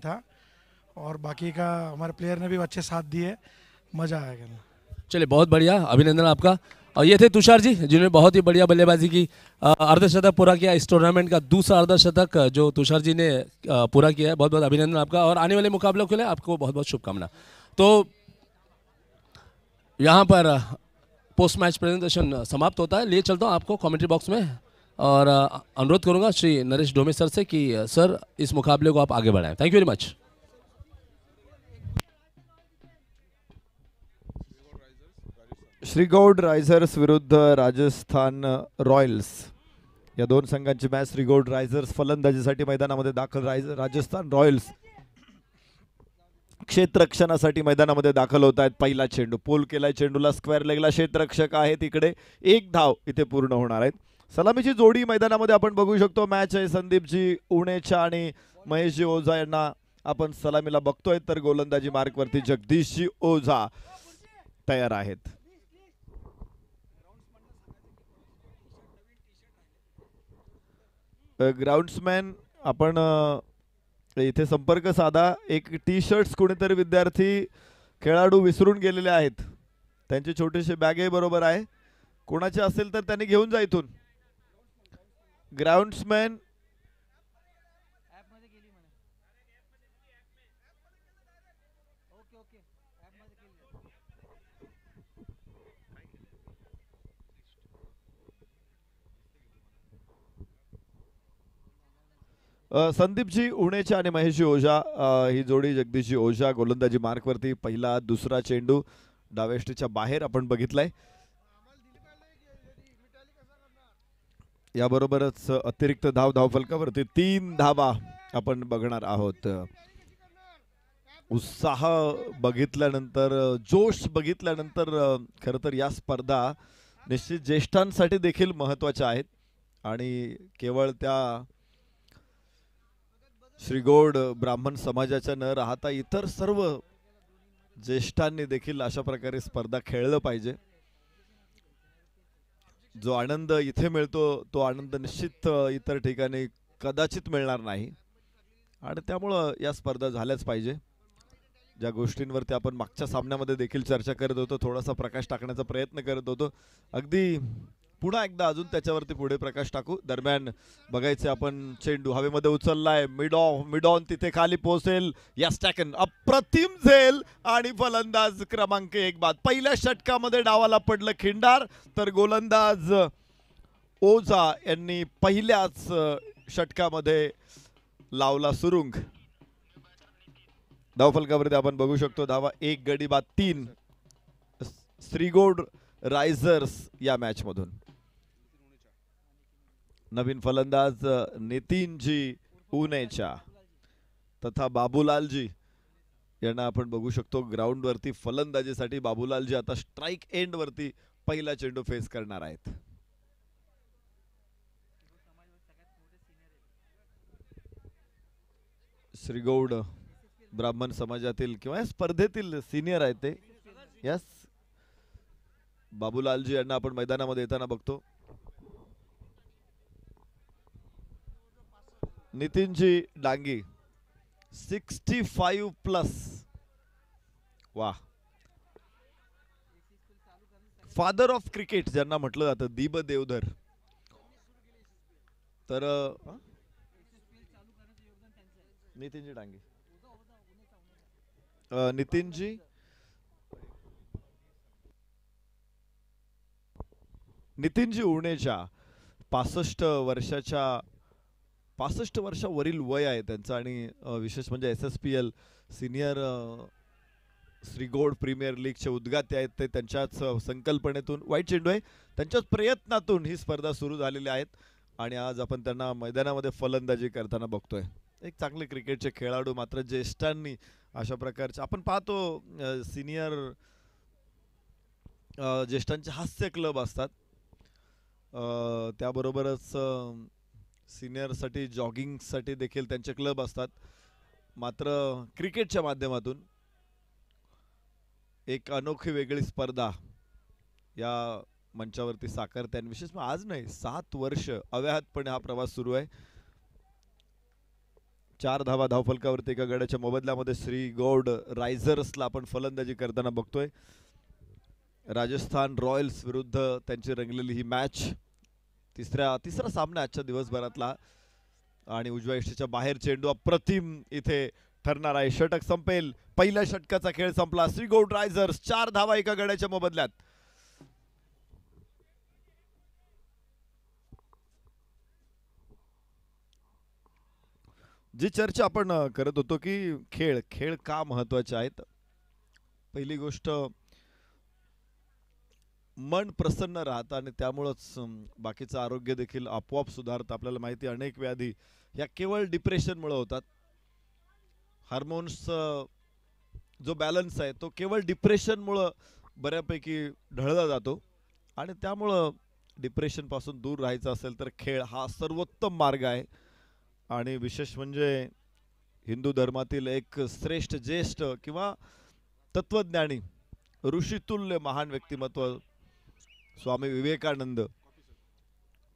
था और बाकी का हमारे प्लेयर ने भी अच्छे साथ दिए, मज़ा आया खेलना। चलिए बहुत बढ़िया, अभिनंदन आपका। और ये थे तुषार जी जिन्होंने बहुत ही बढ़िया बल्लेबाजी की, अर्धशतक पूरा किया। इस टूर्नामेंट का दूसरा अर्धशतक जो तुषार जी ने पूरा किया है, बहुत बहुत अभिनंदन आपका। और आने वाले मुकाबलों के लिए आपको बहुत बहुत शुभकामना। तो यहाँ पर पोस्ट मैच प्रेजेंटेशन समाप्त होता है। लिए चलता हूँ आपको कमेंट्री बॉक्स में और अनुरोध करूंगा श्री नरेश डोमे सर से कि सर इस मुकाबले को आप आगे बढ़ाएं। Thank you very much. श्रीगौड रायझर्स विरुद्ध राजस्थान रॉयल्स या दोन संघांची मॅच. श्रीगौड रायझर्स फलंदाजीसाठी मैदानामध्ये दाखल. राजस्थान रॉयल्स क्षेत्ररक्षणासाठी मैदानामध्ये दाखल होत आहेत. पहिला चेंडू पोल केलाय, चेंडूला स्क्वेअर लेगला क्षेत्ररक्षक आहे तिकडे. एक धाव इथे पूर्ण होणार आहेत. सलामीची जोडी मैदानामध्ये आपण बघू शकतो. मॅच आहे संदीपजी उणेच्या आणि महेशजी ओझा यांना आपण सलामीला बघतोय. तर गोलंदाजी मार्कवरती जगदीशजी ओझा तयार आहेत. ग्राउंड्समॅन आपण इथे संपर्क साधा. एक टी शर्ट्स कोणीतरी विद्यार्थी खेळाडू विसरून गेलेले आहेत. त्यांची छोटीशी बॅगही बरोबर आहे. कोणाचे असेल तर त्यांनी घेऊन जा इथून. ग्राउंड्समॅन संदीपजी उणेचे आणि महेशजी ओझा ही जोडी. जगदीशजी ओझा गोलंदाजी मार्कवरती. पहिला दुसरा चेंडू डावेष्टीच्या बाहेर आपण बघितलाय. याबरोबरच अतिरिक्त धावफलकावरती 3 धावा आपण बघणार आहोत. उत्साह बघितल्यानंतर, जोश बघितल्यानंतर खरं तर या स्पर्धा निश्चित ज्येष्ठांसाठी देखील महत्त्वाच्या आहेत आणि केवळ त्या श्रीगौड ब्राह्मण समाजाच्या न राहता इतर सर्व ज्येष्ठांनी देखील अशा प्रकारे स्पर्धा खेळलं पाहिजे. जो आनंद इथे मिळतो तो आनंद निश्चित इतर ठिकाणी कदाचित मिळणार नाही आणि त्यामुळं या स्पर्धा झाल्याच पाहिजे. ज्या गोष्टींवरती आपण मागच्या सामन्यामध्ये देखील चर्चा करत होतो, थोडासा प्रकाश टाकण्याचा प्रयत्न करत होतो, अगदी पुन्हा एकदा अजून त्याच्यावरती पुढे प्रकाश टाकू. दरम्यान बघायचे आपण चेंडू हवेमध्ये उचललाय. मिड ऑन तिथे खाली पोहोचेल. या स्टॅकन अप्रतिम झेल आणि फलंदाज क्रमांक 1 बाद. पहिल्या षटकामध्ये डावाला पडलं खिंडार, तर गोलंदाज ओझा यांनी पहिल्याच षटकामध्ये लावला सुरुंग. धावफलकावरती आपण बघू शकतो धावा 1 गडी बाद 3 श्रीगौड रायझर्स या मॅच मधून. नवीन फलंदाज नितीनजी उनेचा तथा बाबूलालजी यांना आपण बघू शकतो ग्राउंड वरती फलंदाजीसाठी. बाबूलालजी आता स्ट्राइक एंड वरती पहिला चेंडू फेस करणार आहेत. श्रीगौड ब्राह्मण समाजातील किंवा स्पर्धेतील सिनियर आहेत ते. यस, बाबूलालजी यांना आपण मैदानामध्ये येताना बघतो. नितीनजी डांगी 65 प्लस. वा, फादर ऑफ क्रिकेट ज्यांना म्हटलं जातं, दीब देवधर. तर नितीनजी डांगी, नितीनजी उणेच्या 65 वर्षावरील वय आहे त्यांचं आणि विशेष म्हणजे SSPL सिनियर श्रीगौड प्रीमियर लीगचे उद्गाते आहेत ते. त्यांच्याच संकल्पनेतून वाईट चेंडू आहे, त्यांच्याच प्रयत्नातून ही स्पर्धा सुरू झालेली आहेत आणि आज आपण त्यांना मैदानामध्ये फलंदाजी करताना बघतोय. एक चांगले क्रिकेटचे खेळाडू. मात्र ज्येष्ठांनी अशा प्रकारचे आपण पाहतो सिनियर ज्येष्ठांचे हास्य क्लब असतात, त्याबरोबरच सिनियरसाठी जॉगिंगसाठी देखील त्यांचे क्लब असतात. मात्र क्रिकेटच्या माध्यमातून एक अनोखी वेगळी स्पर्धा या मंचावरती साकारते आणि विशेष आज नाही 7 वर्ष अव्याहतपणे हा प्रवास सुरू आहे. 4 धावा धावफलकावरती एका गड्याच्या मोबदल्यामध्ये श्री गौड रायझर्सला आपण फलंदाजी करताना बघतोय. राजस्थान रॉयल्स विरुद्ध त्यांची रंगलेली ही मॅच तिसरा सामना आजच्या दिवसभरातला आणि उजव्या यष्टीच्या बाहेर चेंडू अप्रतिम इथे ठरणार आहे. षटक संपेल. पहिल्या षटकाचा खेळ संपला. श्री गौड रायझर्स 4 धावा एका गड्याच्या मोबदल्यात. जी चर्चा आपण करत होतो की खेळ का महत्वाचे आहेत. पहिली गोष्ट मन प्रसन्न राहतं आणि त्यामुळेच बाकीचं आरोग्य देखील आपोआप सुधारतं. आपल्याला माहिती अनेक व्याधी या केवळ डिप्रेशनमुळे होतात. हार्मोन्स जो बॅलन्स आहे तो केवळ डिप्रेशनमुळे बऱ्यापैकी ढळला जातो आणि त्यामुळं डिप्रेशनपासून दूर राहायचं असेल तर खेळ हा सर्वोत्तम मार्ग आहे. आणि विशेष म्हणजे हिंदू धर्मातील एक श्रेष्ठ ज्येष्ठ किंवा तत्वज्ञानी ऋषितुल्य महान व्यक्तिमत्व स्वामी विवेकानंद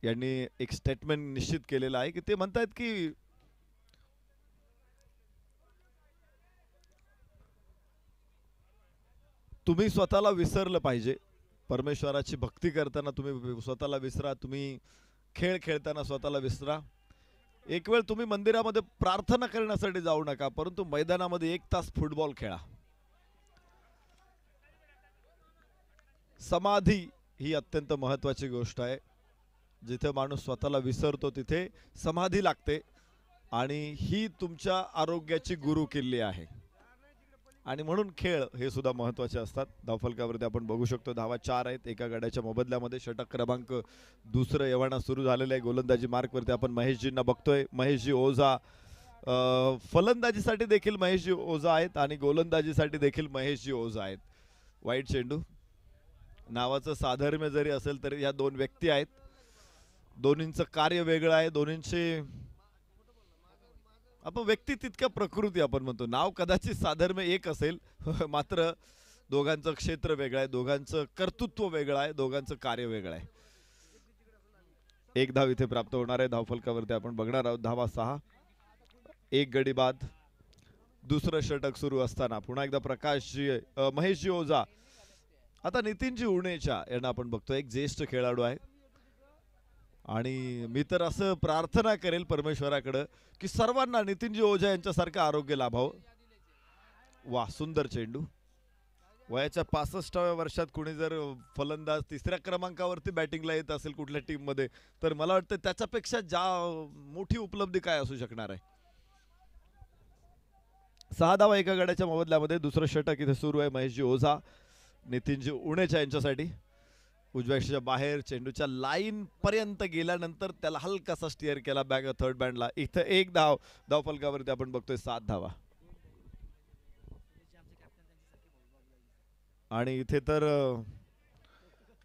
यांनी एक स्टेटमेंट निश्चित केलेलं आहे की ते म्हणतात की तुम्ही स्वतःला विसरलं पाहिजे. परमेश्वराची भक्ती करताना तुम्ही स्वतःला विसरा. तुम्ही खेळ खेळताना स्वतःला विसरा. एक वेळ तुम्ही मंदिरामध्ये प्रार्थना करण्यासाठी जाऊ नका, परंतु मैदानामध्ये 1 तास फुटबॉल खेळा. समाधी ही अत्यंत महत्वाची गोष्ट आहे. जिथे माणूस स्वतःला विसरतो तिथे समाधी लागते आणि ही तुमच्या आरोग्याची गुरु किल्ली आहे. आणि म्हणून खेळ हे सुद्धा महत्वाचे असतात. धावफलकावरती आपण बघू शकतो धावा 4 आहेत एका गड्याच्या मोबदल्यामध्ये. षटक क्रमांक 2 यवाना सुरू झालेलं आहे. गोलंदाजी मार्कवरती आपण महेशजींना बघतोय. महेशजी ओझा फलंदाजीसाठी देखील महेशजी ओझा आहेत आणि गोलंदाजीसाठी देखील महेशजी ओझा आहेत. वाईट चेंडू. नावाचं साधर्म्य जरी असेल तरी या 2 व्यक्ती आहेत. दोन्हींचं कार्य वेगळं आहे. दोन्हींचे आपण व्यक्ती तितक्या प्रकृती आपण म्हणतो. नाव कदाचित साधर्म्य एक असेल मात्र दोघांचं क्षेत्र वेगळं आहे. दोघांचं कर्तृत्व वेगळं आहे. दोघांचं कार्य वेगळं आहे. 1 धाव इथे प्राप्त होणार आहे. धावफलकावरती आपण बघणार आहोत धावा 6. 1 गडी बाद. दुसरं षटक सुरू असताना पुन्हा एकदा प्रकाशजी महेशजी ओझा आता नितीनजी उणेच्या यांना आपण बघतो. एक ज्येष्ठ खेळाडू आहे आणि मी तर असं प्रार्थना करेल परमेश्वराकडे की सर्वांना नितीनजी ओझा यांच्यासारखं आरोग्य लाभावं. वा सुंदर चेंडू. वयाच्या 65व्या वर्षात कुणी जर फलंदाज 3ऱ्या क्रमांकावरती बॅटिंगला येत असेल कुठल्या टीम मध्ये तर मला वाटतं त्याच्यापेक्षा मोठी उपलब्धी काय असू शकणार आहे. 6 धावा एका गड्याच्या मोबदल्यामध्ये. दुसरं षटक इथे सुरू आहे. महेशजी ओझा नितीनजी उणेच्या यांच्यासाठी. उजव्या यष्टीच्या बाहेर चेंडूच्या लाईन पर्यंत गेल्यानंतर त्याला हलकासा स्टिअर केला बॅक थर्ड बँडला. इथं 1 धाव. धावफलकावरती आपण बघतोय 7 धावा. आणि इथे तर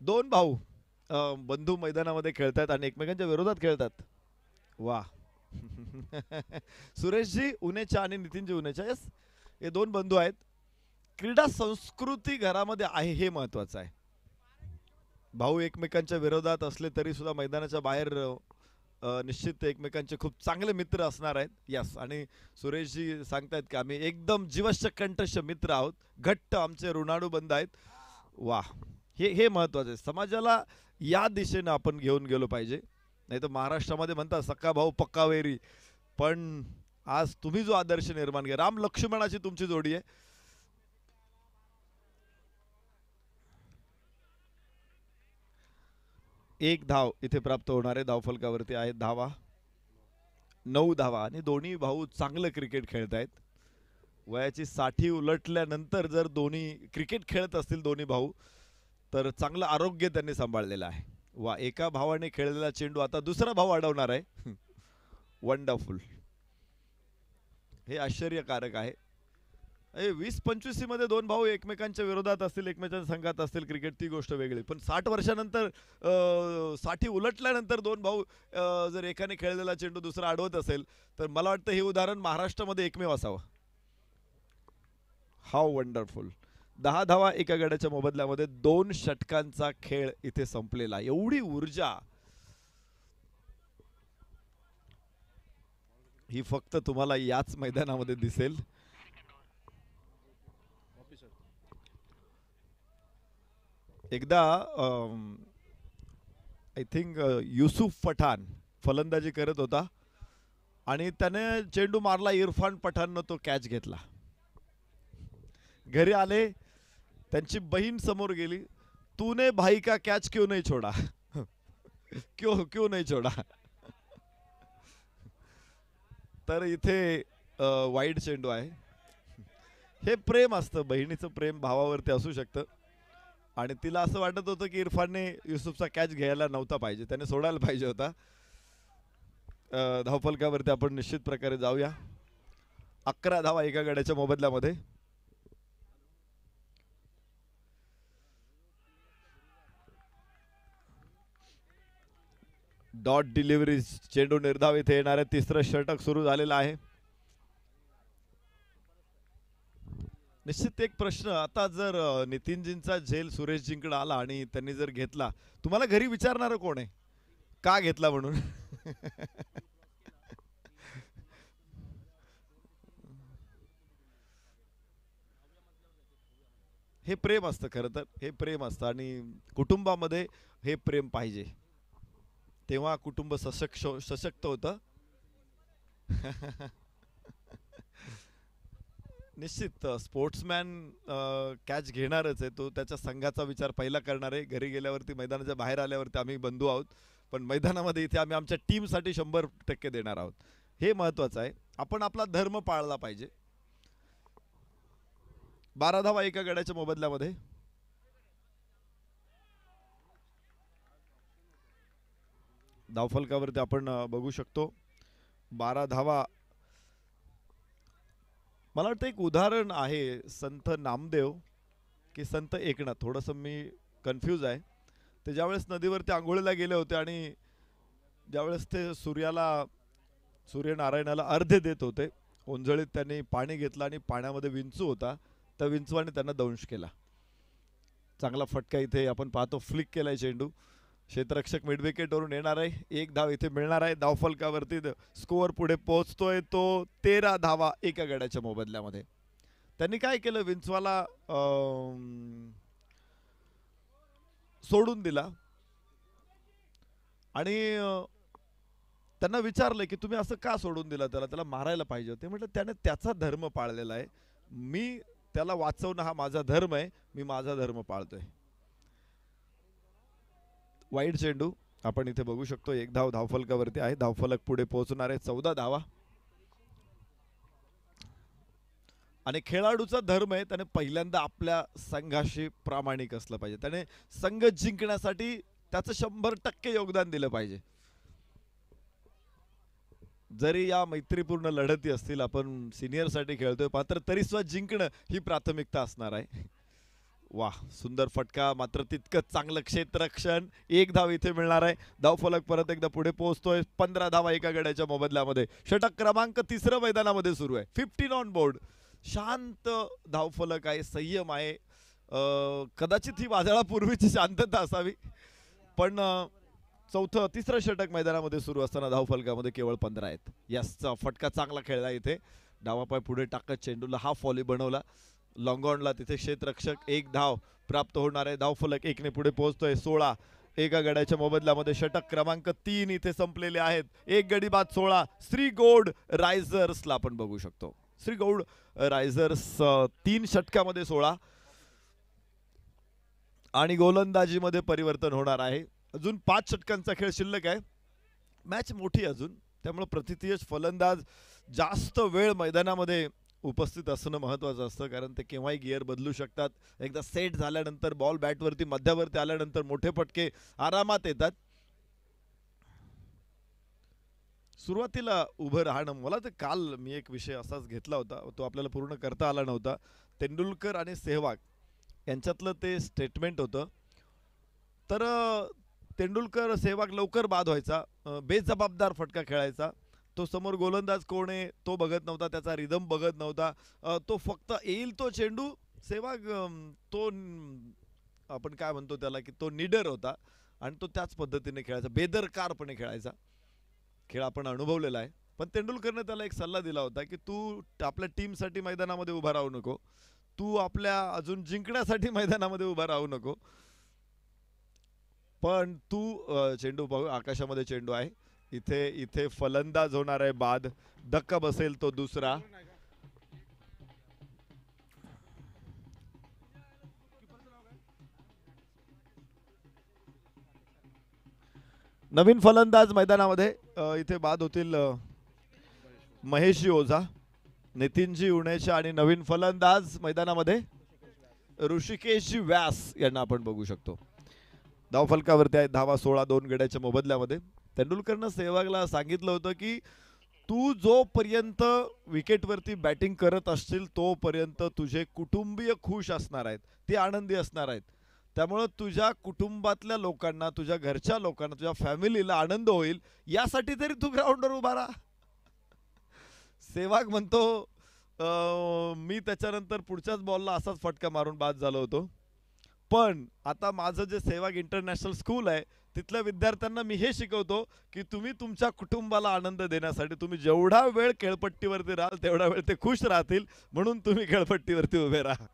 2 भाऊ बंधू मैदानामध्ये खेळतात आणि एकमेकांच्या विरोधात खेळतात. वा सुरेशजी उनेचा आणि नितीनजी उनेचा. यस हे 2 बंधू आहेत. क्रीडा संस्कृती घरामध्ये आहे हे महत्वाचं आहे. भाऊ एकमेकांच्या विरोधात असले तरी सुद्धा मैदानाच्या बाहेर निश्चित एकमेकांचे खूप चांगले मित्र असणार आहेत. यस आणि सुरेशजी सांगतायत की आम्ही एकदम जीवश्य कंठश मित्र आहोत. घट्ट आमचे ऋणाणू बंध आहेत. वा हे महत्वाचं आहे. समाजाला या दिशेने आपण घेऊन गेलो पाहिजे. नाही तर महाराष्ट्रामध्ये म्हणतात सक्का भाऊ पक्का वैरी. पण आज तुम्ही जो आदर्श निर्माण केला राम लक्ष्मणाची तुमची जोडी आहे. एक धाव इथे प्राप्त होणार आहे. धावफलकावरती आहेत धावा 9 धावा आणि दोन्ही भाऊ चांगलं क्रिकेट खेळत आहेत. वयाची 60 उलटल्यानंतर जर दोन्ही क्रिकेट खेळत असतील दोन्ही भाऊ तर चांगलं आरोग्य त्यांनी सांभाळलेलं आहे. वा एका भावाने खेळलेला चेंडू आता दुसरा भाऊ अडवणार आहे. वंडरफुल. हे आश्चर्यकारक आहे. 20-25 मध्ये 2 भाऊ एकमेकांच्या विरोधात असतील एकमेकांच्या संघात असतील क्रिकेट ती गोष्ट वेगळी. पण 60 वर्षानंतर 60 उलटल्यानंतर 2 भाऊ जर एकाने खेळलेला चेंडू दुसरा अडवत असेल तर मला वाटतं हे उदाहरण महाराष्ट्रामध्ये एकमेव असावं. How wonderful. 10 धावा एका गड्याच्या मोबदल्यामध्ये. 2 षटकांचा खेळ इथे संपलेला. एवढी ऊर्जा. ही फक्त तुम्हाला याच मैदानामध्ये दिसेल. एकदा आय थिंक युसुफ पठाण फलंदाजी करत होता आणि त्याने चेंडू मारला. इरफान पठाणनं तो कॅच घेतला. घरी आले, त्यांची बहीण समोर गेली. तूने भाई का कॅच क्यों नहीं छोड़ा? क्यों क्यों नहीं छोड़ा? तर इथे वाईड चेंडू आहे. हे प्रेम असतं, बहिणीचं प्रेम भावावरती असू शकतं. आणि तिला असं वाटत होतं की इरफानने युसुफचा कॅच घ्यायला नव्हता पाहिजे, त्याने सोडायला पाहिजे होता. धावफलकावरती आपण निश्चित प्रकारे जाऊया. 11 धावा एका गड्याच्या मोबदल्यामध्ये. डॉट डिलिव्हरी, चेंडू निर्धाव. इथे येणारे तिसरं षटक सुरू झालेलं आहे. निश्चित एक प्रश्न, आता जर नितीनजींचा झेल सुरेशजींकडे आला आणि त्यांनी जर घेतला, तुम्हाला घरी विचारणार कोण आहे का घेतला म्हणून? हे प्रेम असतं, खरं तर हे प्रेम असतं आणि कुटुंबामध्ये हे प्रेम पाहिजे, तेव्हा कुटुंब सशक्त होतं. निश्चित स्पोर्ट्समॅन कॅच घेणारच आहे, तो त्याच्या संघाचा विचार पहिला करणार आहे. घरी गेल्यावरती, मैदानाच्या बाहेर आल्यावरती आम्ही बंधू आहोत, पण मैदानामध्ये इथे आम्ही आमच्या टीमसाठी 100% देणार आहोत. हे महत्त्वाचं आहे. आपण आपला धर्म पाळला पाहिजे. 12 धावा एका गड्याच्या मोबदल्यामध्ये. धावफलकावरती आपण बघू शकतो 12 धावा. मला वाटतं एक उदाहरण आहे संत नामदेव की संत एकनाथ, थोडंसं मी कन्फ्यूज आहे. ते ज्यावेळेस नदीवरती आंघोळीला गेले होते आणि ज्यावेळेस ते सूर्यनारायणाला अर्घ्य देत होते, ओंजळीत त्यांनी पाणी घेतलं आणि पाण्यामध्ये विंचू होता, त्या विंचवाने त्यांना दंश केला. चांगला फटका इथे आपण पाहतो, फ्लिक केलाय चेंडू. क्षेत्ररक्षक मिड विकेटवरून येणार आहे. 1 धाव इथे मिळणार आहे. धावफलकावरती स्कोअर पुढे पोहोचतोय तो 13 धावा एका गड्याच्या मोबदल्यामध्ये. त्यांनी काय केलं, विंचवाला सोडून दिला आणि त्यांना विचारलं की तुम्ही असं का सोडून दिला, त्याला मारायला पाहिजे होते. म्हटलं त्याने त्याचा धर्म पाळलेला आहे, मी त्याला वाचवणं हा माझा धर्म आहे, मी माझा धर्म पाळतोय. वाईड चेंडू आपण इथे बघू शकतो. 1 धाव धावफलकावरती आहे. धावफलक पुढे पोहोचणार आहे 14 धावा. आणि खेळाडूचा धर्म आहे, त्याने पहिल्यांदा आपल्या संघाशी प्रामाणिक असलं पाहिजे, त्याने संघ जिंकण्यासाठी त्याचं 100% योगदान दिलं पाहिजे. जरी या मैत्रीपूर्ण लढती असतील, आपण सिनियर साठी खेळतोय, मात्र तरी सुद्धा जिंकणं ही प्राथमिकता असणार आहे. वाह, सुंदर फटका, मात्र तितकंच चांगलं क्षेत्ररक्षण. 1 धाव इथे मिळणार आहे. धावफलक परत एकदा पुढे पोहोचतोय. 15 धावा एका गड्याच्या मोबदल्यामध्ये. षटक क्रमांक 3 मैदानामध्ये सुरू आहे. 15 ऑन बोर्ड. शांत धावफलक आहे, संयम आहे. कदाचित ही वादळापूर्वीची शांतता असावी, पण तिसरं षटक मैदानामध्ये सुरू असताना धावफलकामध्ये केवळ 15 आहेत. याचा फटका चांगला खेळला इथे. डावापाय पुढे टाकत चेंडूला हाफ व्हॉली बनवला. लॉंगॉनला तिथे क्षेत्ररक्षक. 1 धाव प्राप्त होणार आहे. धावफलक 1 ने पुढे पोहोचतोय. 16 एका गड्याच्या मोबदल्यामध्ये. षटक क्रमांक 3 इथे संपलेले आहेत. 1 गडी बाद 16. श्रीगौड रायझर्सला आपण बघू शकतो. श्रीगौड रायझर्स 3 षटकामध्ये 16 आणि गोलंदाजीमध्ये परिवर्तन होणार आहे. अजून 5 षटकांचा खेळ शिल्लक आहे. मॅच मोठी अजून, त्यामुळे प्रतिथयश फलंदाज जास्त वेळ मैदानामध्ये उपस्थित असणं महत्त्वाचं असतं, कारण ते केव्हाही गिअर बदलू शकतात. एकदा सेट झाल्यानंतर बॉल बॅटवरती मध्यावरती आल्यानंतर मोठे फटके आरामात येतात. सुरुवातीला उभं राहणं, मला तर काल मी एक विषय असाच घेतला होता, तो आपल्याला पूर्ण करता आला नव्हता. तेंडुलकर आणि सेहवाग यांच्यातलं ते स्टेटमेंट होतं. तर तेंडुलकर सेहवाग लवकर बाद व्हायचा, बेजबाबदार फटका खेळायचा. तो समोर गोलंदाज कोण आहे तो बघत नव्हता, त्याचा रिदम बघत नव्हता. तो फक्त येईल तो चेंडू. सेहवाग तो आपण काय म्हणतो त्याला, की तो निडर होता आणि तो त्याच पद्धतीने खेळायचा, बेदरकारपणे खेळायचा. खेळ आपण अनुभवलेला आहे. पण तेंडुलकरने त्याला एक सल्ला दिला होता की तू आपल्या टीमसाठी मैदानामध्ये उभा राहू नको, तू आपल्या अजून जिंकण्यासाठी मैदानामध्ये उभा राहू नको, पण तू चेंडू पाहू, आकाशामध्ये चेंडू आहे, इथे इथे फलंदाज होणार आहे बाद, धक्का बसेल तो दुसरा. नवीन फलंदाज मैदानामध्ये इथे बाद होतील महेशजी ओझा, नितीनजी उणेच्या आणि नवीन फलंदाज मैदानामध्ये ऋषिकेशजी व्यास यांना आपण बघू शकतो. धावफलकावरती आहे धावा 16 2 गड्याच्या मोबदल्यामध्ये. तेंडुलकरनं सेहवागला सांगितलं होतं की तू जोपर्यंत विकेटवरती बॅटिंग करत असशील तोपर्यंत तुझे कुटुंबीय खुश असणार आहेत, ते आनंदी असणार आहेत. त्यामुळे तुझ्या कुटुंबातल्या लोकांना, तुझ्या घरच्या लोकांना, तुझ्या फॅमिलीला आनंद होईल यासाठी तरी तू ग्राउंडवर उभा राहा. सेहवाग म्हणतो मी त्याच्यानंतर पुढच्याच बॉलला असाच फटका मारून बाद झालो होतो, पण आता माझं जे सेहवाग इंटरनॅशनल स्कूल आहे तिथल्या विद्यार्थ्यांना मी हे शिकवतो की तुम्ही तुमच्या कुटुंबाला आनंद देण्यासाठी तुम्ही जेवढा वेळ खेळपट्टीवरती राहाल तेवढा वेळ ते खुश राहतील, म्हणून तुम्ही खेळपट्टीवरती उभे राहा.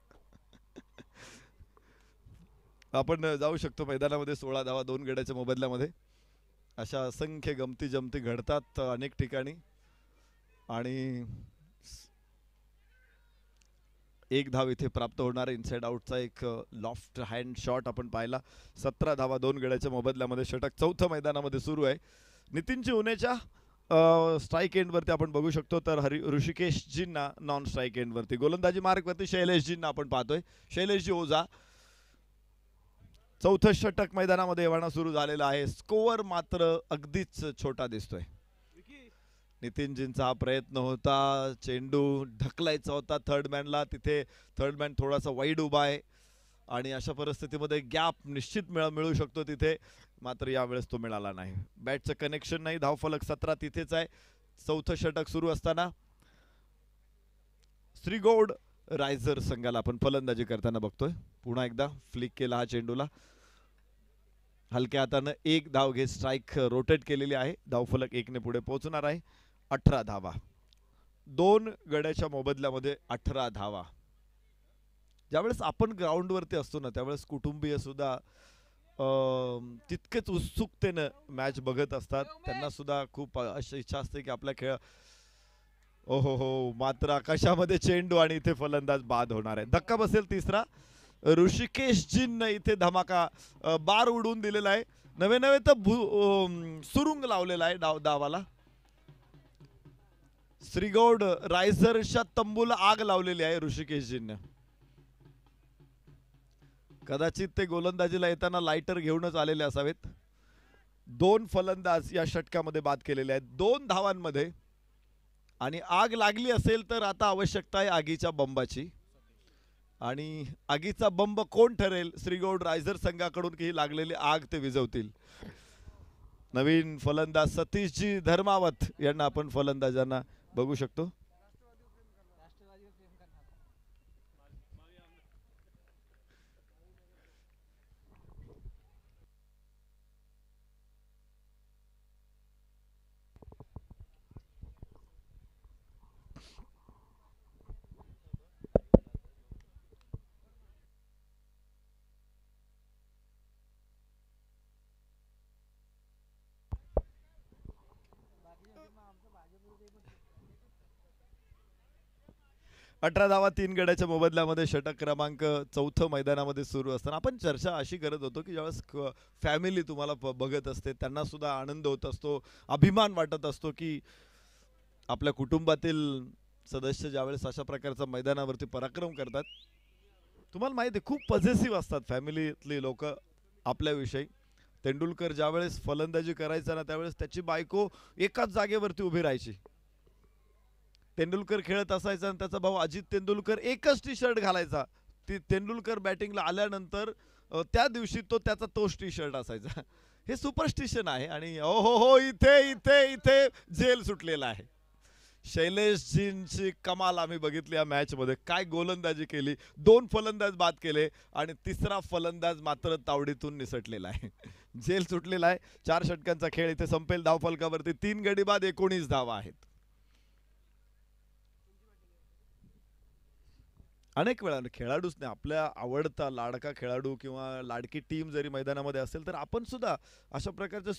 आपण जाऊ शकतो मैदानामध्ये. 16 धावा 2 गड्याच्या मोबदल्यामध्ये. अशा असंख्य गमती जमती घडतात अनेक ठिकाणी आणि एक धाव इथे प्राप्त होणार. इनसाइड आउटचा एक लॉफ्ट हँड शॉट आपण पाहिला. 17 धावा 2 गड्याच्या मोबदल्यामध्ये. षटक चौथं मैदानामध्ये सुरू आहे. नितीनजी उनेच्या स्ट्राईक एंडवरती आपण बघू शकतो, तर ऋषिकेशजींना नॉन स्ट्राईक एंडवरती. गोलंदाजी मार्कवरती शैलेशजींना आपण पाहतोय. शैलेशजी ओझा. चौथं षटक मैदानामध्ये येवाना सुरू झालेला आहे. स्कोअर मात्र अगदीच छोटा दिसतोय. नितीनजींचा हा प्रयत्न होता, चेंडू ढकलायचा होता थर्ड मॅनला, तिथे थर्ड मॅन थोडासा वाईड उभा आहे आणि अशा परिस्थितीमध्ये गॅप निश्चित मिळू शकतो तिथे, मात्र यावेळेस तो मिळाला नाही. बॅटचं कनेक्शन नाही. धावफलक 17 तिथेच आहे. चौथं षटक सुरू असताना श्रीगौड रायझर संघाला आपण फलंदाजी करताना बघतोय. पुन्हा एकदा फ्लिक केला हा चेंडूला, हलक्या हातानं एक धाव घेत स्ट्राईक रोटेट केलेली आहे. धावफलक 1 ने पुढे पोहोचणार आहे. 18 धावा 2 गड्याच्या मोबदल्यामध्ये. 18 धावा. ज्यावेळेस आपण ग्राउंडवरती असतो ना त्यावेळेस कुटुंबीय सुद्धा तितकेच उत्सुकतेनं मॅच बघत असतात. त्यांना सुद्धा खूप अशी इच्छा असते की आपला खेळ हो, मात्र आकाशामध्ये चेंडू आणि इथे फलंदाज बाद होणार आहे. धक्का बसेल तिसरा. ऋषिकेशजींना इथे धमाका बार उडवून दिलेला आहे. नवे तर सुरुंग लावलेला आहे डावाला. श्रीगौड रायझरच्या तंबूला आग लावलेली आहे ऋषिकेशजींना. कदाचित ते गोलंदाजीला येताना लाइटर घेऊनच आलेले असावेत. 2 फलंदाज या षटकामध्ये बाद केलेले आहेत 2 धावांमध्ये. आणि आग लागली असेल तर आता आवश्यकता आहे आगीच्या बंबाची. आणि आगीचा बंब कोण ठरेल? श्रीगौड रायझर संघाकडून की ही लागलेली आग ते विझवतील. नवीन फलंदाज सतीशजी धर्मावत यांना आपण फलंदाजांना बघू शकतो. अठरा धावा 3 गड्याच्या मोबदल्यामध्ये. षटक क्रमांक 4 मैदानामध्ये सुरू असताना आपण चर्चा अशी करत होतो की ज्यावेळेस फॅमिली तुम्हाला बघत असते त्यांना सुद्धा आनंद होत असतो, अभिमान वाटत असतो की आपल्या कुटुंबातील सदस्य ज्यावेळेस अशा प्रकारचा मैदानावरती पराक्रम करतात. तुम्हाला माहिती आहे खूप पॉझिटिव्ह असतात फॅमिलीतली लोक आपल्याविषयी. तेंडुलकर ज्यावेळेस फलंदाजी करायचा ना त्यावेळेस त्याची बायको एकाच जागेवरती उभी राहायची. तेंडुलकर खेळत असायचा आणि त्याचा भाऊ अजित तेंडुलकर एकच टी शर्ट घालायचा. तेंडुलकर बॅटिंगला आल्यानंतर त्या दिवशी त्याचा तोच टी शर्ट असायचा. हे सुपरस्टिशन आहे. आणि हो इथे इथे इथे जेल सुटलेला आहे. शैलेशजींची कमाल आम्ही बघितली या मॅच मध्ये. काय गोलंदाजी केली. 2 फलंदाज बाद केले आणि तिसरा फलंदाज मात्र तावडीतून निसटलेला आहे. जेल सुटलेला आहे. 4 षटकांचा खेळ इथे संपेल. धावफलकावरती 3 गडी बाद 19 धावा आहेत. अनेक वेळा खेळाडूच नाही, आपल्या आवडता लाडका खेळाडू किंवा लाडकी टीम जरी मैदानामध्ये असेल तर आपण सुद्धा अशा प्रकारचं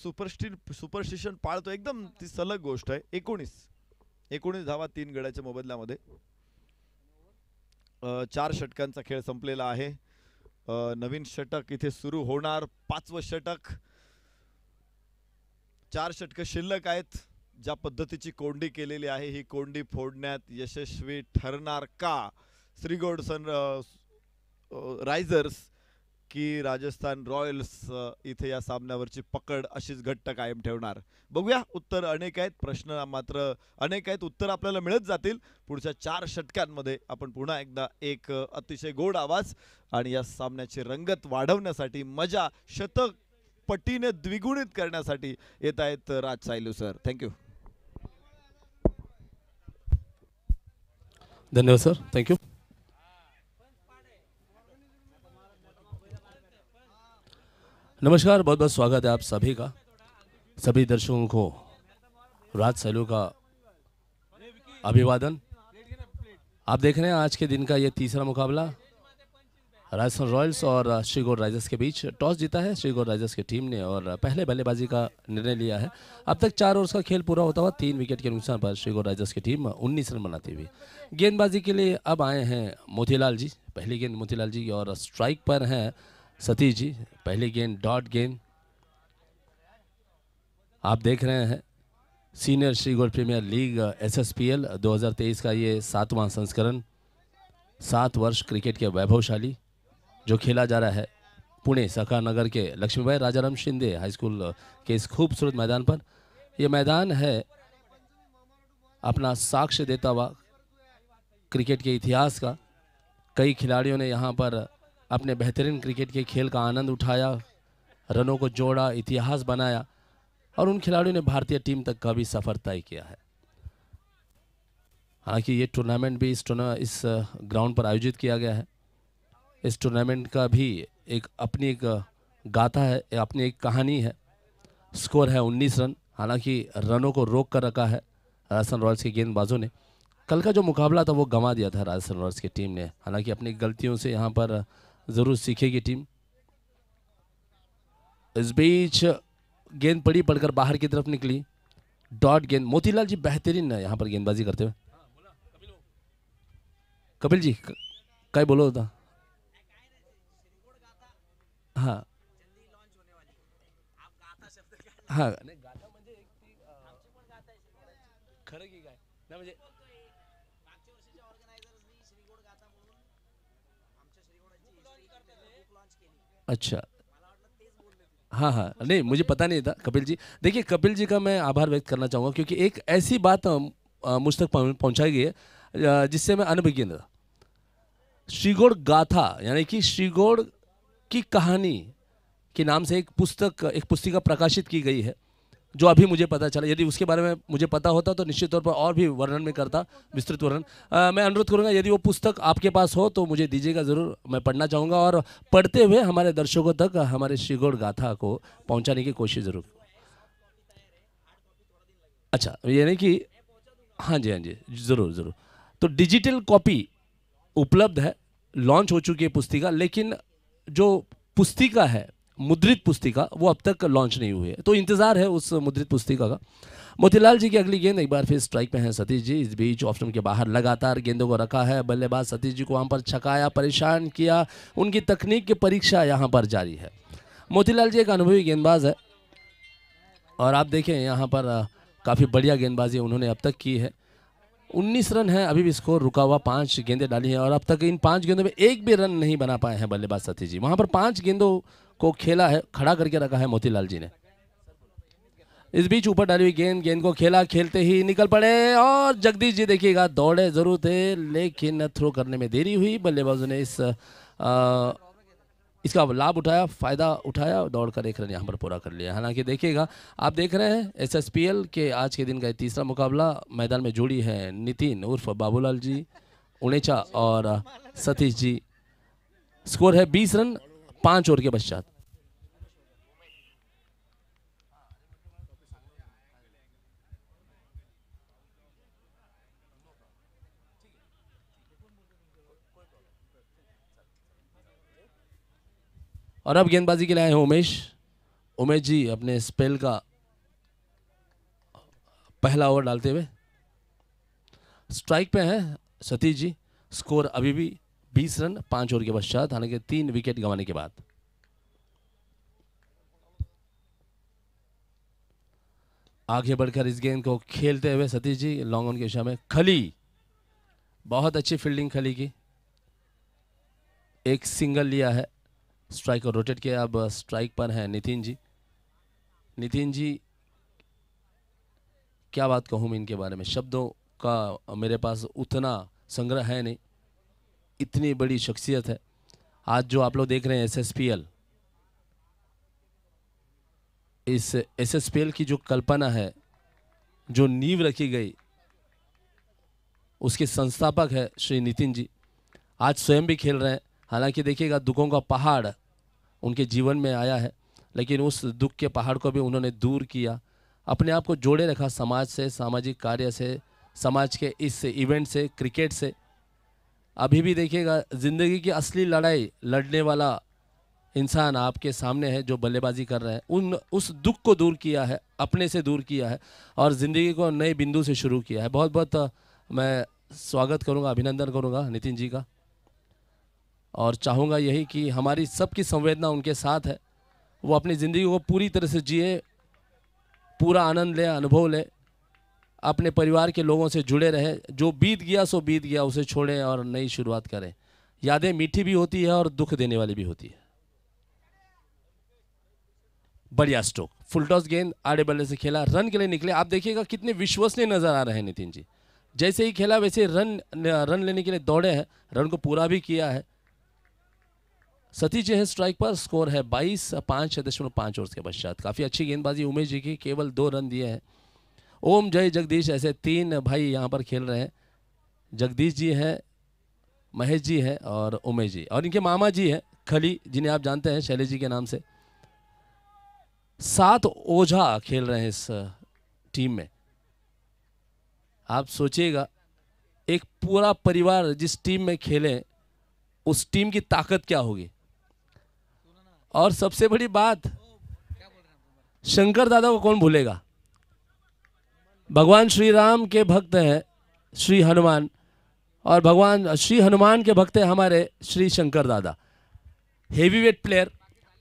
सुपरस्टिशन पाळतो. एकदम ती सलग गोष्ट आहे. 19 धावा 3 गड्याच्या मोबदल्यामध्ये. 4 षटकांचा खेळ संपलेला आहे. नवीन षटक इथे सुरू होणार. 5वं षटक. 4 षटकं शिल्लक आहेत. ज्या पद्धतीची कोंडी केलेली आहे ही कोंडी फोडण्यात यशस्वी ठरणार का श्रीगोड रायझर्स की राजस्थान रॉयल्स इथे या सामन्यावरची पकड अशीच घट्ट कायम ठेवणार. बघूया. उत्तर अनेक आहेत, प्रश्न मात्र अनेक आहेत. उत्तर आपल्याला मिळत जातील पुढच्या 4 षटकांमध्ये. आपण पुन्हा एकदा एक अतिशय गोड आवाज आणि या सामन्याची रंगत वाढवण्यासाठी, मजा शतक पटीने द्विगुणित करण्यासाठी येत आहेत राज सायलू सर. थँक्यू. धन्यवाद सर, थैंक यू. नमस्कार, बहुत बहुत स्वागत है आप सभी का. सभी दर्शकों को राज सैलू का अभिवादन. आप देख रहे हैं आज के दिन का ये तीसरा मुकाबला राजस्थान रॉयल्स और श्रीगोड राइजर्स के बीच. टॉस जीता है श्रीगोड राइजर्स की टीम ने और पहले बल्लेबाजी का निर्णय लिया है. अब तक 4 ओवर्स का खेल पूरा होता हुआ 3 विकेट के नुकसान पर श्रीगोड राइजर्स की टीम 19 रन बनाती हुई. गेंदबाजी के लिए अब आए हैं मोतीलाल जी. पहली गेंद मोतीलाल जी और स्ट्राइक पर हैं सतीश जी. पहली गेंद डॉट गेंद. आप देख रहे हैं सीनियर श्रीगोड प्रीमियर लीग SSPL 2023 का ये 7वां संस्करण. 7 वर्ष क्रिकेट के वैभवशाली जो खेला जा रहा है पुणे सखानगर के लक्ष्मीबाई राजाराम शिंदे हाई स्कूल के इस खूबसूरत मैदान पर. यह मैदान है अपना साक्ष्य देता हुआ क्रिकेट के इतिहास का. कई खिलाड़ियों ने यहाँ पर अपने बेहतरीन क्रिकेट के खेल का आनंद उठाया, रनों को जोड़ा, इतिहास बनाया और उन खिलाड़ियों ने भारतीय टीम तक का भी सफर तय किया है. हालांकि ये टूर्नामेंट भी इस ग्राउंड पर आयोजित किया गया है. इस टूर्नामेंट का भी अपनी एक गाथा है, अपनी एक कहानी है. स्कोर है 19 रन. हालांकि रनों को रोक कर रखा है राजस्थान रॉयल्स के गेंदबाजों ने. कल का जो मुकाबला था वो गंवा दिया था राजस्थान रॉयल्स की टीम ने. हालांकि अपनी गलतियों से यहाँ पर ज़रूर सीखेगी टीम. इस बीच गेंद पड़कर बाहर की तरफ निकली. डॉट गेंद. मोतीलाल जी बेहतरीन है यहाँ पर गेंदबाजी करते हुए. कपिल जी काय बोलो होता. हाँ हाँ खरं की काय नाही म्हणजे अच्छा. हाँ हाँ नहीं मुझे पता नहीं था कपिल जी. देखिए कपिल जी का मैं आभार व्यक्त करना चाहूँगा क्योंकि एक ऐसी बात मुझ तक पहुँचाई गई है जिससे मैं अनभिज्ञ था. श्रीगोड गाथा यानी कि श्रीगोड की कहानी के नाम से एक पुस्तिका प्रकाशित की गई है जो अभी मुझे पता चला. यदि उसके बारे में मुझे पता होता तो निश्चित तौर पर और भी वर्णन में करता, विस्तृत वर्णन. मैं अनुरोध करूंगा यदि वो पुस्तक आपके पास हो तो मुझे दीजिएगा ज़रूर. मैं पढ़ना चाहूँगा और पढ़ते हुए हमारे दर्शकों तक हमारे श्रीगोड गाथा को पहुँचाने की कोशिश ज़रूर. अच्छा यानी कि हाँ जी ज़रूर ज़रूर. तो डिजिटल कॉपी उपलब्ध है, लॉन्च हो चुकी है पुस्तिका, लेकिन जो पुस्तिका है मुद्रित पुस्तिका वो अब तक लॉन्च नहीं हुई है. तो इंतज़ार है उस मुद्रित पुस्तिका का. मोतीलाल जी की अगली गेंद. एक बार फिर स्ट्राइक पे हैं सतीश जी. इस बीच ऑफ स्टंप के बाहर लगातार गेंदों को रखा है. बल्लेबाज सतीश जी को वहाँ पर छकाया, परेशान किया. उनकी तकनीक की परीक्षा यहाँ पर जारी है. मोतीलाल जी एक अनुभवी गेंदबाज है और आप देखें यहाँ पर काफ़ी बढ़िया गेंदबाजी उन्होंने अब तक की है. 19 रन है, अभी भी स्कोर रुका हुआ. 5 गेंदें डाली हैं और अब तक इन 5 गेंदों में एक भी रन नहीं बना पाए हैं बल्लेबाज सतीश जी. वहाँ पर 5 गेंदों को खेला है, खड़ा करके रखा है मोतीलाल जी ने. इस बीच ऊपर डाली हुई गेंद को खेला, खेलते ही निकल पड़े और जगदीश जी देखिएगा दौड़े जरूर थे लेकिन थ्रो करने में देरी हुई. बल्लेबाजों ने इसका लाभ उठाया, फ़ायदा उठाया, दौड़कर 1 रन यहाँ पर पूरा कर लिया. हालांकि देखिएगा आप देख रहे हैं SSPL के आज के दिन का तीसरा मुकाबला. मैदान में जोड़ी है नितिन उर्फ बाबूलाल जी उनेचा और सतीश जी. स्कोर है 20 रन 5 ओवर के पश्चात. और अब गेंदबाजी के लिए आए हैं उमेश। उमेश जी अपने स्पेल का पहला ओवर डालते हुए स्ट्राइक पे हैं सतीश जी। स्कोर अभी भी 20 रन 5 ओवर के पश्चात, हालांकि 3 विकेट गंवाने के बाद। आगे बढ़कर इस गेंद को खेलते हुए सतीश जी लॉन्ग ऑन की दिशा में खली, बहुत अच्छी फील्डिंग खली की, एक सिंगल लिया है, स्ट्राइक को रोटेट किया। अब स्ट्राइक पर है नितिन जी। नितिन जी क्या बात कहूँ मैं इनके बारे में, शब्दों का मेरे पास उतना संग्रह है नहीं, इतनी बड़ी शख्सियत है। आज जो आप लोग देख रहे हैं SSPL, इस SSPL की जो कल्पना है, जो नींव रखी गई, उसके संस्थापक है श्री नितिन जी। आज स्वयं भी खेल रहे हैं। हालांकि देखिएगा दुखों का पहाड़ उनके जीवन में आया है, लेकिन उस दुख के पहाड़ को भी उन्होंने दूर किया, अपने आप को जोड़े रखा समाज से, सामाजिक कार्य से, समाज के इस इवेंट से, क्रिकेट से। अभी भी देखिएगा ज़िंदगी की असली लड़ाई लड़ने वाला इंसान आपके सामने है जो बल्लेबाजी कर रहे हैं। उस दुख को दूर किया है, अपने से दूर किया है और ज़िंदगी को नए बिंदु से शुरू किया है। बहुत बहुत मैं स्वागत करूंगा, अभिनंदन करूंगा नितिन जी का, और चाहूँगा यही कि हमारी सबकी संवेदना उनके साथ है। वो अपनी ज़िंदगी को पूरी तरह से जिए, पूरा आनंद ले, अनुभव ले, अपने परिवार के लोगों से जुड़े रहे। जो बीत गया सो बीत गया, उसे छोड़ें और नई शुरुआत करें। यादें मीठी भी होती है और दुख देने वाली भी होती है। बढ़िया स्ट्रोक, फुल टॉस गेंद आड़े बल्ले से खेला, रन के लिए निकले। आप देखिएगा कितने विश्वसनीय नजर आ रहे हैं नितिन जी। जैसे ही खेला वैसे रन लेने के लिए दौड़े हैं, रन को पूरा भी किया है। सतीश जी है स्ट्राइक पर, स्कोर है 22.5 ओवर के पश्चात। काफ़ी अच्छी गेंदबाजी उमेश जी की, केवल 2 रन दिए हैं। ओम जय जगदीश, ऐसे 3 भाई यहाँ पर खेल रहे हैं। जगदीश जी हैं, महेश जी हैं और उमेश जी, और इनके मामा जी हैं खली, जिन्हें आप जानते हैं शैलेश जी के नाम से। 7 ओझा खेल रहे हैं इस टीम में। आप सोचिएगा एक पूरा परिवार जिस टीम में खेले, उस टीम की ताकत क्या होगी। और सबसे बड़ी बात, शंकर दादा को कौन भूलेगा। भगवान श्री राम के भक्त हैं श्री हनुमान, और भगवान श्री हनुमान के भक्त हैं हमारे श्री शंकर दादा। हेवीवेट प्लेयर,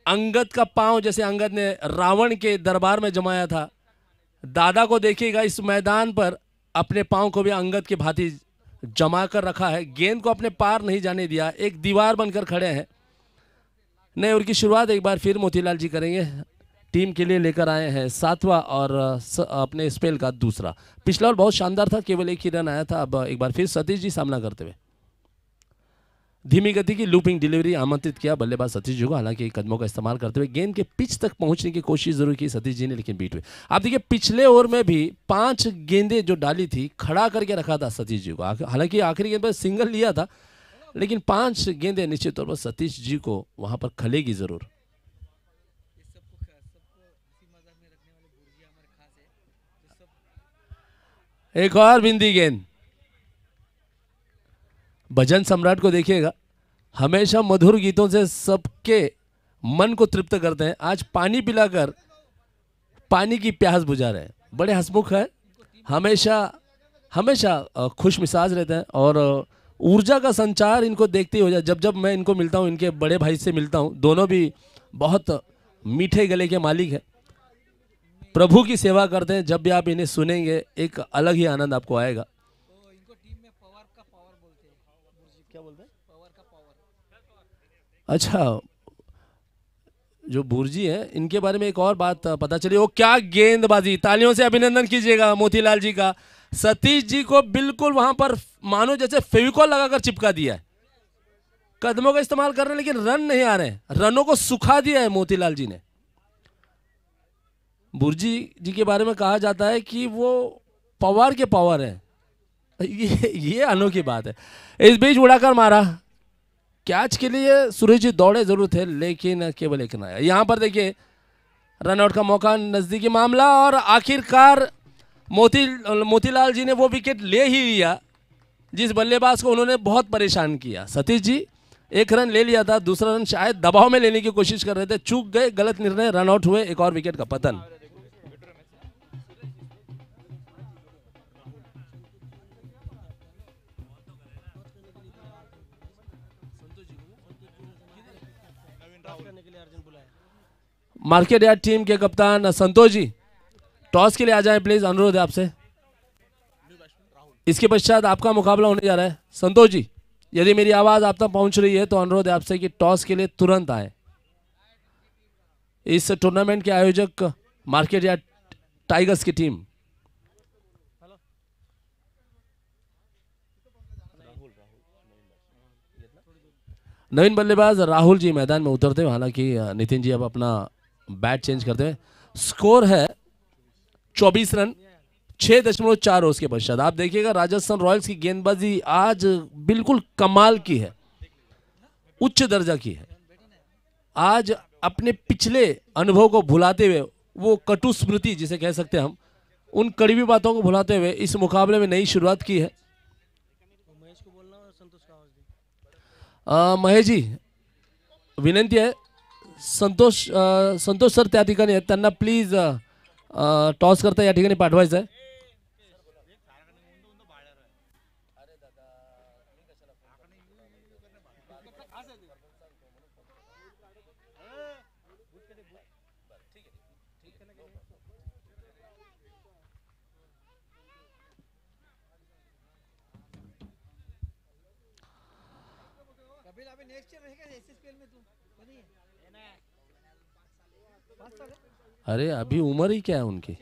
अंगद का पांव जैसे अंगद ने रावण के दरबार में जमाया था, दादा को देखिएगा इस मैदान पर अपने पांव को भी अंगद की भांति जमा कर रखा है। गेंद को अपने पार नहीं जाने दिया, एक दीवार बनकर खड़े हैं। नए ओवर की शुरुआत एक बार फिर मोतीलाल जी करेंगे। टीम के लिए लेकर आए हैं 7वां और अपने स्पेल का दूसरा। पिछला ओवर बहुत शानदार था, केवल 1 ही रन आया था। अब एक बार फिर सतीश जी सामना करते हुए धीमी गति की लूपिंग डिलीवरी आमंत्रित किया बल्लेबाज सतीश जी को। हालांकि कदमों का इस्तेमाल करते हुए गेंद के पिच तक पहुंचने की कोशिश जरूर की सतीश जी ने, लेकिन बीट हुए। आप देखिए पिछले ओवर में भी 5 गेंदें जो डाली थी, खड़ा करके रखा था सतीश जी को। हालांकि आखिरी गेंद पर सिंगल लिया था, लेकिन 5 गेंदें निश्चित तौर पर सतीश जी को वहां पर खलेगी जरूर। एक और बिंदी गेंद, भजन सम्राट को देखिएगा, हमेशा मधुर गीतों से सबके मन को तृप्त करते हैं। आज पानी पिलाकर पानी की प्यास बुझा रहे हैं। बड़े हंसमुख है, हमेशा हमेशा खुश मिजाज रहते हैं और ऊर्जा का संचार इनको देखते ही हो जाए। जब जब मैं इनको मिलता हूँ, इनके बड़े भाई से मिलता हूँ, दोनों भी बहुत मीठे गले के मालिक हैं, प्रभु की सेवा करते हैं। जब भी आप इन्हें सुनेंगे एक अलग ही आनंद आपको आएगा। अच्छा, जो बुर्जी है इनके बारे में एक और बात पता चली, वो क्या गेंदबाजी। तालियों से अभिनंदन कीजिएगा मोतीलाल जी का। सतीश जी को बिल्कुल वहां पर मानो जैसे फेविकॉल लगाकर चिपका दिया है। कदमों का इस्तेमाल कर रहे हैं लेकिन रन नहीं आ रहे हैं, रनों को सुखा दिया है मोतीलाल जी ने। बुर्जी जी के बारे में कहा जाता है कि वो पवार के पावर है, ये अनोखी बात है। इस बीच उड़ाकर मारा, कैच के लिए सूरज जी दौड़े जरूर थे लेकिन केवल एक ना आया। यहां पर देखिए रनआउट का मौका, नजदीकी मामला, और आखिरकार मोतीलाल जी ने वो विकेट ले ही लिया जिस बल्लेबाज को उन्होंने बहुत परेशान किया। सतीश जी एक रन ले लिया था, दूसरा रन शायद दबाव में लेने की कोशिश कर रहे थे, चूक गए, गलत निर्णय, रन आउट हुए, एक और विकेट का पतन। मार्केट यार्ड टीम के कप्तान संतोष जी टॉस के लिए आ जाएं प्लीज, अनुरोध है आपसे। इसके पश्चात आपका मुकाबला होने जा रहा है। संतोष जी, यदि मेरी आवाज आप तक पहुंच रही है तो अनुरोध है आपसे कि टॉस के लिए तुरंत आए। इस टूर्नामेंट के आयोजक मार्केट यार्ड टाइगर्स की टीम। नवीन बल्लेबाज राहुल जी मैदान में उतरते हुए, हालांकि नितिन जी अब अपना बैट चेंज करते हुए। स्कोर है 24 रन 6.4 ओवर्स के पश्चात। आप देखिएगा राजस्थान रॉयल्स की गेंदबाजी आज बिल्कुल कमाल की है, उच्च दर्जा की है। आज अपने पिछले अनुभव को भुलाते हुए, वो कटु स्मृति जिसे कह सकते हैं हम, उन कड़वी बातों को भुलाते हुए इस मुकाबले में नई शुरुआत की है। महेश जी, विनंती आहे, संतोष सर त्या ठिकाणी आहेत, त्यांना प्लीज टॉस करता या ठिकाणी पाठवायचं आहे। अरे अभी उम्र ही क्या है उनकी।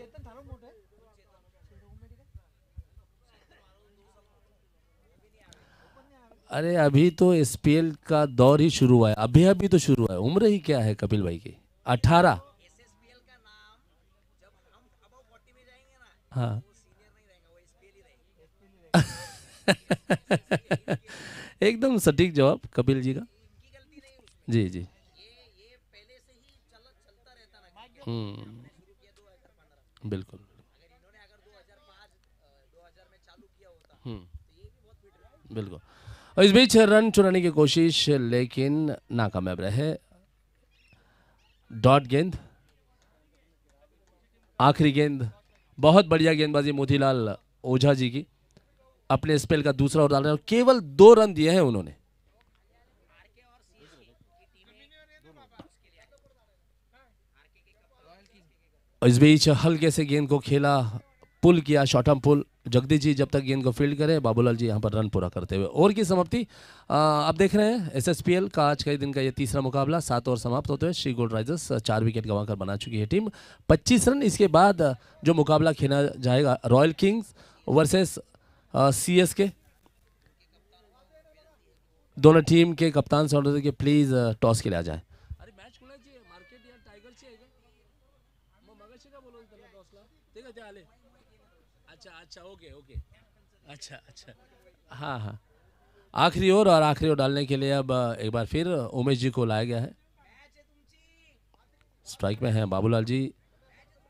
अरे अभी तो एसपीएल का दौर ही शुरू हुआ है, अभी अभी तो शुरू हुआ है, उम्र ही क्या है कपिल भाई की, 18। हाँ एकदम सटीक जवाब कपिल जी का। जी जी, बिल्कुल। बिल्कुल। और इस बीच रन चुराने की कोशिश लेकिन नाकामयाब रहे। डॉट गेंद, आखिरी गेंद, बहुत बढ़िया गेंदबाजी मोतीलाल ओझा जी की। अपने स्पेल का दूसरा ओवर डाल रहे हैं और केवल 2 रन दिए हैं उन्होंने। इस बीच हल्के से गेंद को खेला, पुल किया, शॉर्टम पुल। जगदीश जी जब तक गेंद को फील्ड करे, बाबूलाल जी यहां पर रन पूरा करते हुए। ओवर की समाप्ति आप देख रहे हैं एसएसपीएल का आज के दिन का ये तीसरा मुकाबला। 7 ओवर समाप्त होते हुए श्री गोल्ड राइजर्स 4 विकेट गंवाकर बना चुकी है टीम 25 रन। इसके बाद जो मुकाबला खेला जाएगा रॉयल किंग्स वर्सेस सीएसके। दोनों टीम के कप्तान से ऑर्डर के प्लीज टॉस के लिए आ जाए। अच्छा ओके ओके, अच्छा अच्छा, हाँ हाँ। आखिरी ओवर और आखिरी ओवर डालने के लिए अब एक बार फिर उमेश जी को लाया गया है। स्ट्राइक में है बाबूलाल जी।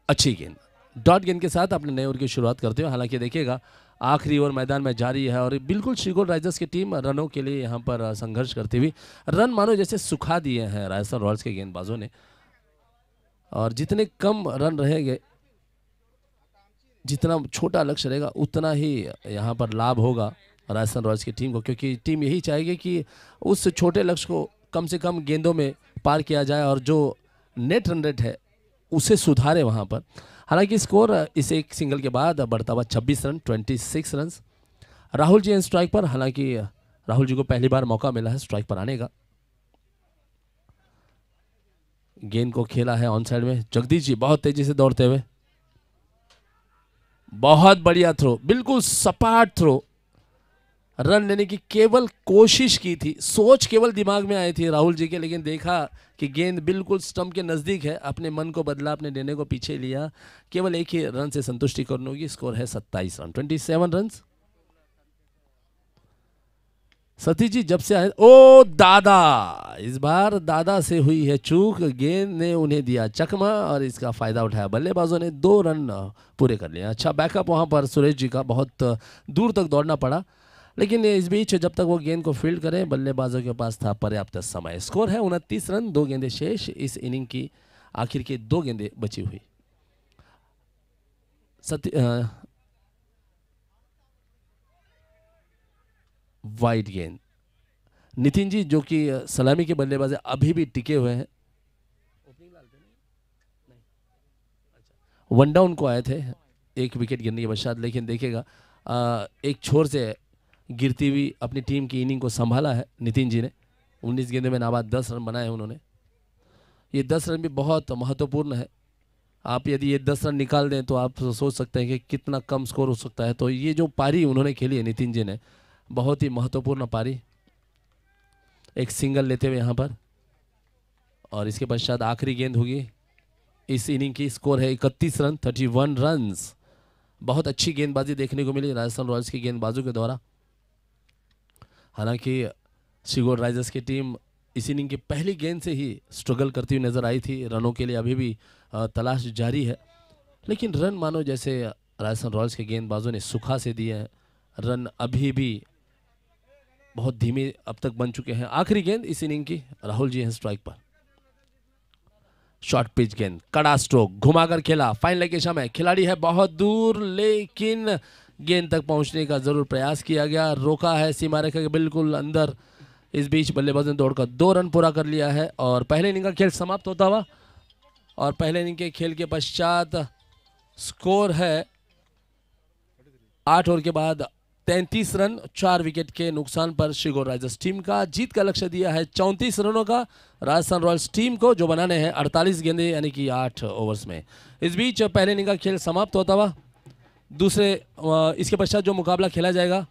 अच्छी गेंद, डॉट गेंद के साथ अपने नए ओवर की शुरुआत करते हुए। हालांकि देखिएगा आखिरी ओवर मैदान में जारी है और बिल्कुल श्री गोल्ड राइजर्स की टीम रनों के लिए यहाँ पर संघर्ष करती हुई। रन मानो जैसे सुखा दिए हैं राजस्थान रॉयल्स के गेंदबाजों ने, और जितने कम रन रहेंगे, जितना छोटा लक्ष्य रहेगा, उतना ही यहाँ पर लाभ होगा राजस्थान रॉयल्स की टीम को, क्योंकि टीम यही चाहेगी कि उस छोटे लक्ष्य को कम से कम गेंदों में पार किया जाए और जो नेट रन रेट है उसे सुधारे वहाँ पर। हालांकि स्कोर इस एक सिंगल के बाद बढ़ता हुआ 26 run 26 run. Rahul ji strike पर, हालांकि राहुल जी को पहली बार मौका मिला है स्ट्राइक पर आने का। गेंद को खेला है ऑन साइड में, जगदीश जी बहुत तेजी से दौड़ते हुए, बहुत बढ़िया थ्रो, बिल्कुल सपाट थ्रो। रन लेने की केवल कोशिश की थी, सोच केवल दिमाग में आई थी राहुल जी के, लेकिन देखा कि गेंद बिल्कुल स्टंप के नज़दीक है, अपने मन को बदला, अपने निर्णय को पीछे लिया। केवल एक ही रन से संतुष्टि करनी होगी। स्कोर है 27 रन 27 रन। सतीश जी जब से आए, ओ दादा, इस बार दादा से हुई है चूक, गेंद ने उन्हें दिया चकमा और इसका फायदा उठाया बल्लेबाजों ने। 2 रन पूरे कर लिए। अच्छा बैकअप वहां पर सुरेश जी का, बहुत दूर तक दौड़ना पड़ा, लेकिन इस बीच जब तक वो गेंद को फील्ड करें बल्लेबाजों के पास था पर्याप्त समय। स्कोर है 29 रन, 2 गेंदें शेष। इस इनिंग की आखिर की 2 गेंदें बची हुई। वाइड गेंद। नितिन जी जो कि सलामी के बल्लेबाज है, अभी भी टिके हुए हैं। वन डाउन को आए थे एक विकेट गिरने के पश्चात, लेकिन देखिएगा एक छोर से गिरती हुई अपनी टीम की इनिंग को संभाला है नितिन जी ने। 19 गेंदों में नाबाद 10 रन बनाए उन्होंने। ये 10 रन भी बहुत महत्वपूर्ण है। आप यदि ये 10 रन निकाल दें तो आप सोच सकते हैं कि कितना कम स्कोर हो सकता है। तो ये जो पारी उन्होंने खेली है नितिन जी ने, बहुत ही महत्वपूर्ण पारी। एक सिंगल लेते हुए यहाँ पर, और इसके पश्चात आखिरी गेंद होगी इस इनिंग की। स्कोर है 31 रन, 31 रन्स। बहुत अच्छी गेंदबाजी देखने को मिली राजस्थान रॉयल्स की गेंदबाजों के द्वारा। हालांकि शिगोर राइजर्स की टीम इस इनिंग की पहली गेंद से ही स्ट्रगल करती हुई नजर आई थी। रनों के लिए अभी भी तलाश जारी है, लेकिन रन मानो जैसे राजस्थान रॉयल्स के गेंदबाजों ने सुखा से दिए हैं। रन अभी भी बहुत धीमे अब तक बन चुके हैं। आखिरी गेंद इस इनिंग की, राहुल जी हैं स्ट्राइक पर। शॉर्ट पिच गेंद, कड़ा स्ट्रोक, घुमाकर खेला। फाइन लेग के समय खिलाड़ी है बहुत दूर, लेकिन गेंद तक पहुंचने का जरूर प्रयास किया गया। रोका है सीमा रेखा के बिल्कुल अंदर। इस बीच बल्लेबाजों ने दौड़कर 2 रन पूरा कर लिया है और पहले इनिंग का खेल समाप्त होता हुआ। और पहले इनिंग के खेल के पश्चात स्कोर है 8 ओवर के बाद 33 रन, 4 विकेट के नुकसान पर शिगोर राइजर्स टीम का। जीत का लक्ष्य दिया है 34 रनों का राजस्थान रॉयल्स टीम को, जो बनाने हैं 48 गेंदे यानी कि 8 ओवर्स में। इस बीच पहले इनिंग का खेल समाप्त होता हुआ। दूसरे इसके पश्चात जो मुकाबला खेला जाएगा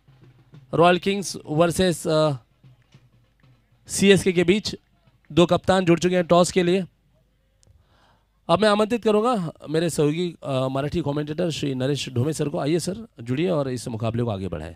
रॉयल किंग्स वर्सेस सीएसके के बीच। 2 कप्तान जुड़ चुके हैं टॉस के लिए। अब मैं आमंत्रित करूंगा मेरे सहयोगी मराठी कमेंटेटर श्री नरेश ढोमे सर को। आइए सर, जुड़िए और इस मुकाबले को आगे बढ़ाएं।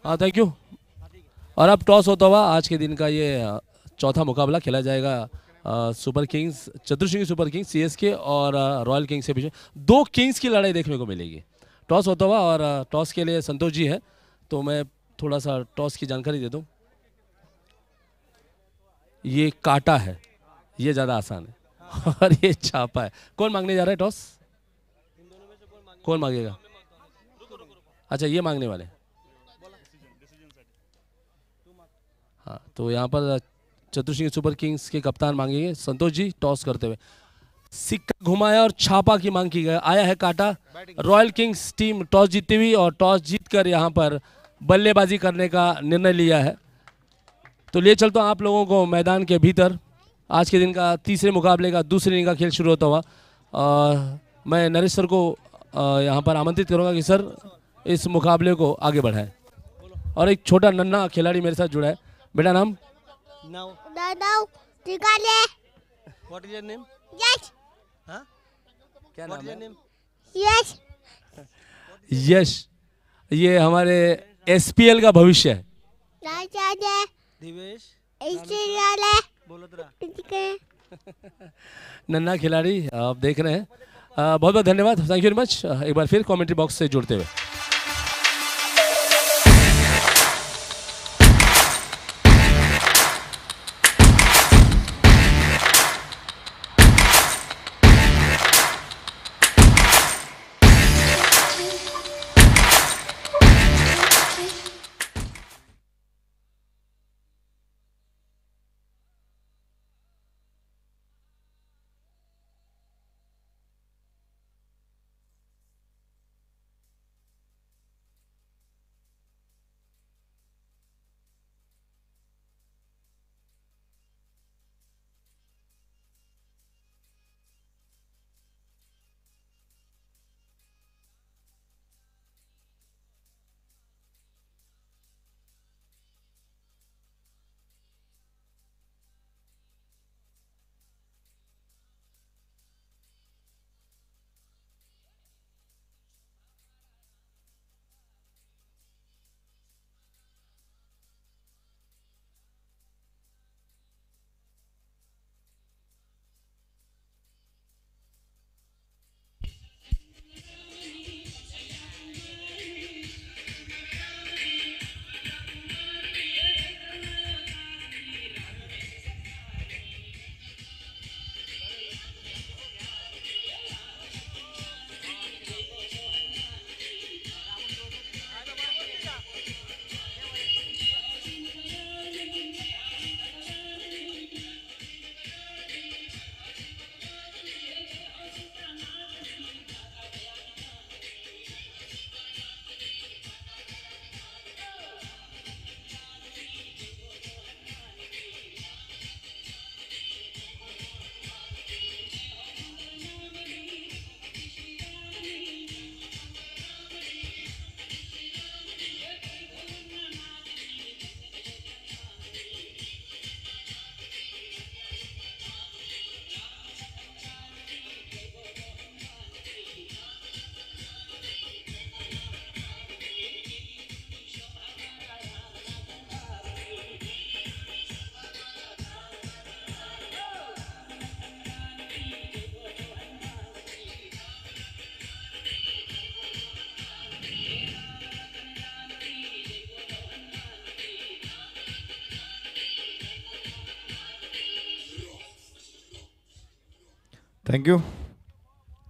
हाँ, थैंक यू। और अब टॉस होता हुआ आज के दिन का ये चौथा मुकाबला खेला जाएगा super kings, Chaturshringi super kings CSK और रॉयल किंग्स के बीच। 2 किंग्स की लड़ाई देखने को मिलेगी। टॉस होता हुआ और टॉस के लिए संतोष जी है, तो मैं थोड़ा सा टॉस की जानकारी दे दूं। ये काटा है, ये ज़्यादा आसान है और ये छापा है। कौन मांगने जा रहा है टॉस? कौन मांगेगा? अच्छा ये मांगने वाले। हाँ तो यहाँ पर चतुर सुपर किंग्स के कप्तान मांगेंगे। संतोष जी टॉस करते हुए सिक्का घुमाया और छापा की मांग की गई। आया है काटा। रॉयल किंग्स टीम टॉस जीती हुई और टॉस जीतकर यहाँ पर बल्लेबाजी करने का निर्णय लिया है। तो ले चलता हूँ आप लोगों को मैदान के भीतर। आज के दिन का तीसरे मुकाबले का दूसरे दिन का खेल शुरू होता हुआ मैं नरेश सर को यहाँ पर आमंत्रित करूँगा कि सर इस मुकाबले को आगे बढ़ाएं। और एक छोटा नन्हा खिलाड़ी मेरे साथ जुड़ा है। बेटा नाम? Now, Dadao, Tigale, what is your name? yes, Huh? क्या What नाम is your है? name? yes, यश। ये हमारे एसपीएल का भविष्य है। Rajade, Divesh. Isirale, Bolodra. Tigale. नन्हा खिलाड़ी आप देख रहे हैं। बहुत बहुत धन्यवाद, थैंक यू वेरी मच। एक बार फिर कमेंट्री बॉक्स से जुड़ते हुए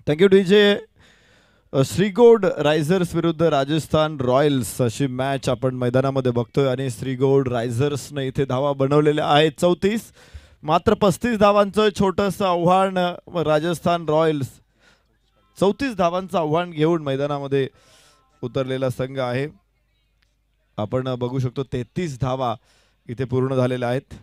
थँक्यू डीजे. श्रीगोड रायझर्स विरुद्ध राजस्थान रॉयल्स अशी मॅच आपण मैदानामध्ये बघतोय आणि श्रीगोड रायझर्सने इथे धावा बनवलेल्या आहेत 34. मात्र 35 धावांचं छोटंसं आव्हान राजस्थान रॉयल्स 34 धावांचं आव्हान घेऊन मैदानामध्ये उतरलेला संघ आहे. आपण बघू शकतो 33 धावा इथे पूर्ण झालेल्या आहेत.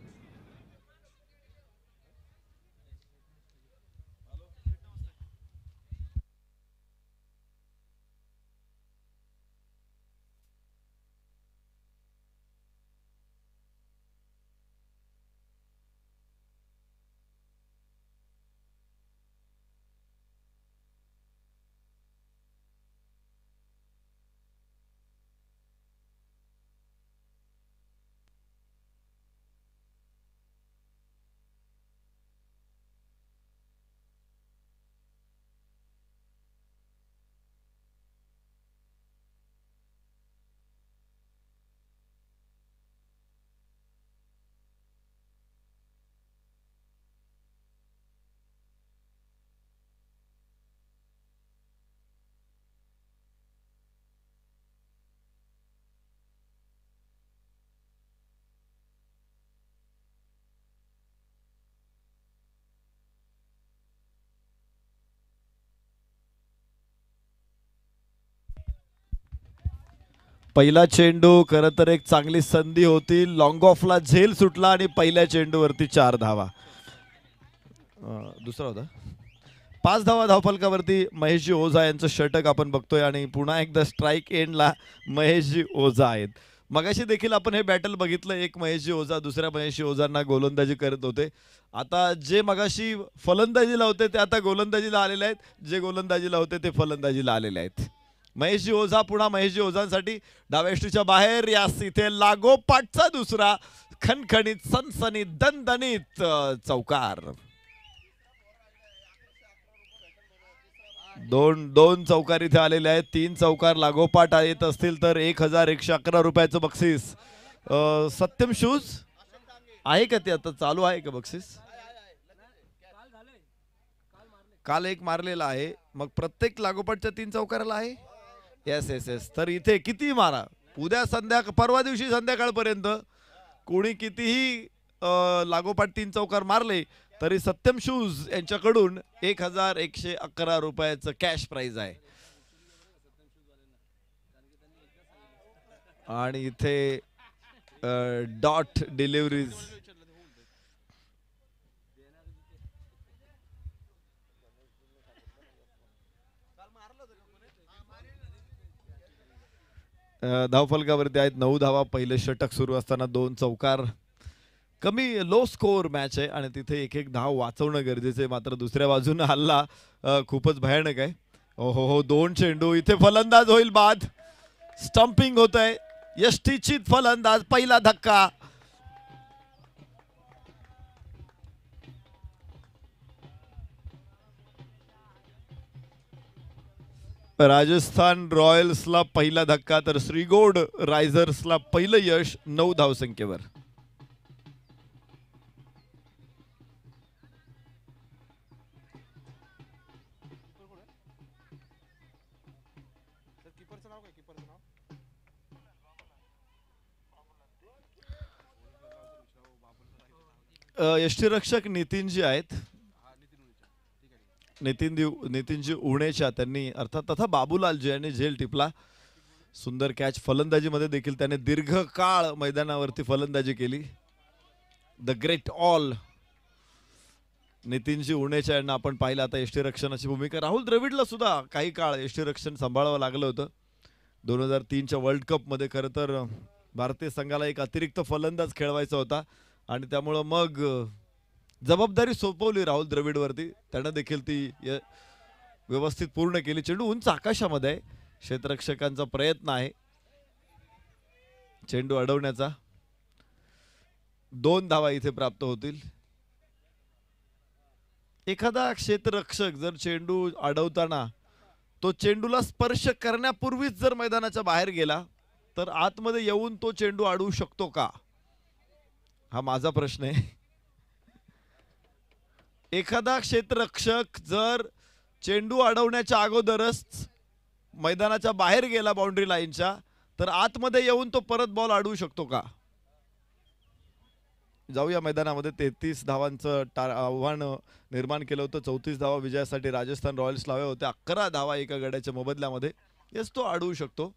पहिला चेंडू खरं तर एक चांगली संधी होती, लॉंग ऑफला झेल सुटला आणि पहिल्या चेंडूवरती 4 धावा. दुसरा होता 5 धावा धावफलकावरती महेशजी ओझा यांचं षटक आपण बघतोय आणि पुन्हा एकदा स्ट्राईक एंडला महेशजी ओझा आहेत. मगाशी देखील आपण हे बॅटल बघितलं, एक महेशजी ओझा दुसऱ्या महेशजी ओझांना गोलंदाजी करत होते. आता जे मगाशी फलंदाजीला होते ते आता गोलंदाजीला आलेले आहेत, जे गोलंदाजीला होते ते फलंदाजीला आलेले आहेत. महेशजी ओझा पुन्हा महेशजी ओझांसाठी डाव्याष्टीच्या बाहेर, यास इथे लागोपाठचा दुसरा खणखणीत सनसनीत दणदणीत चौकार. दोन चौकार इथे आलेले आहेत. 3 चौकार लागोपाठ येत असतील तर 1111 रुपयाचं बक्षीस. सत्यम शूज आहे का ते आता चालू आहे का बक्षीस? काल एक मारलेला आहे, मग प्रत्येक लागोपाठच्या 3 चौकाराला आहे. Yes yes yes. तर इथे किती मारा, उद्या परवा दिवशी संध्याकाळपर्यंत कोणी कितीही लागोपाठ 3 चौकार मारले तरी सत्यम शूज यांच्याकडून 1111 रुपयाचं कॅश प्राइज आहे. आणि इथे डॉट डिलिव्हरीज धावफलकावरती आहेत 9 धावा. पहिले षटक सुरू असताना 2 चौकार. कमी लो स्कोअर मॅच आहे आणि तिथे एक धाव वाचवणं गरजेचं आहे. मात्र दुसऱ्या बाजूने हल्ला खूपच भयानक आहे. हो 2 चेंडू इथे फलंदाज होईल बाद. स्टंपिंग होत आहे, यष्टीचित फलंदाज, पहिला धक्का. राजस्थान रॉयल्सला पहिला धक्का तर श्रीगोड रायझर्सला पहिलं यश 9 धावसंख्येवर. यष्टीरक्षक नितीनजी आहेत, नितीनजी उणेच्या, त्यांनी अर्थात तथा बाबूलालजी यांनी झेल टिपला. सुंदर कॅच. फलंदाजीमध्ये देखील त्याने दीर्घकाळ मैदानावरती फलंदाजी केली. द ग्रेट ऑल नितीनजी उणेच्या यांना आपण पाहिलं. आता यष्टीरक्षणाची भूमिका राहुल द्रविडला सुद्धा काही काळ यष्टीरक्षण सांभाळावं लागलं होतं. 2003च्या वर्ल्ड कपमध्ये खरं तर भारतीय संघाला एक अतिरिक्त फलंदाज खेळवायचा होता आणि त्यामुळं मग जबाबदारी सोपवली राहुल द्रविडवरती. त्यानं देखील ती व्यवस्थित पूर्ण केली. चेंडू उंच आकाशामध्ये आहे, क्षेत्ररक्षकांचा प्रयत्न आहे चेंडू अडवण्याचा. 2 धावा इथे प्राप्त होतील. एखादा क्षेत्ररक्षक जर चेंडू अडवताना तो चेंडूला स्पर्श करण्यापूर्वीच जर मैदानाच्या बाहेर गेला तर आतमध्ये येऊन तो चेंडू अडवू शकतो का, हा माझा प्रश्न आहे. एखादा क्षेत्ररक्षक जर चेंडू अडवण्याच्या अगोदरच मैदानाच्या बाहेर गेला बाउंड्री लाईनच्या तर आतमध्ये येऊन तो परत बॉल अडवू शकतो का? जाऊया मैदानामध्ये. 33 धावांचं आव्हान निर्माण केलं होतं. 34 धावा विजयासाठी राजस्थान रॉयल्स लावल्या होत्या. 11 धावा एका गड्याच्या मोबदल्यामध्ये. येस, तो अडवू शकतो.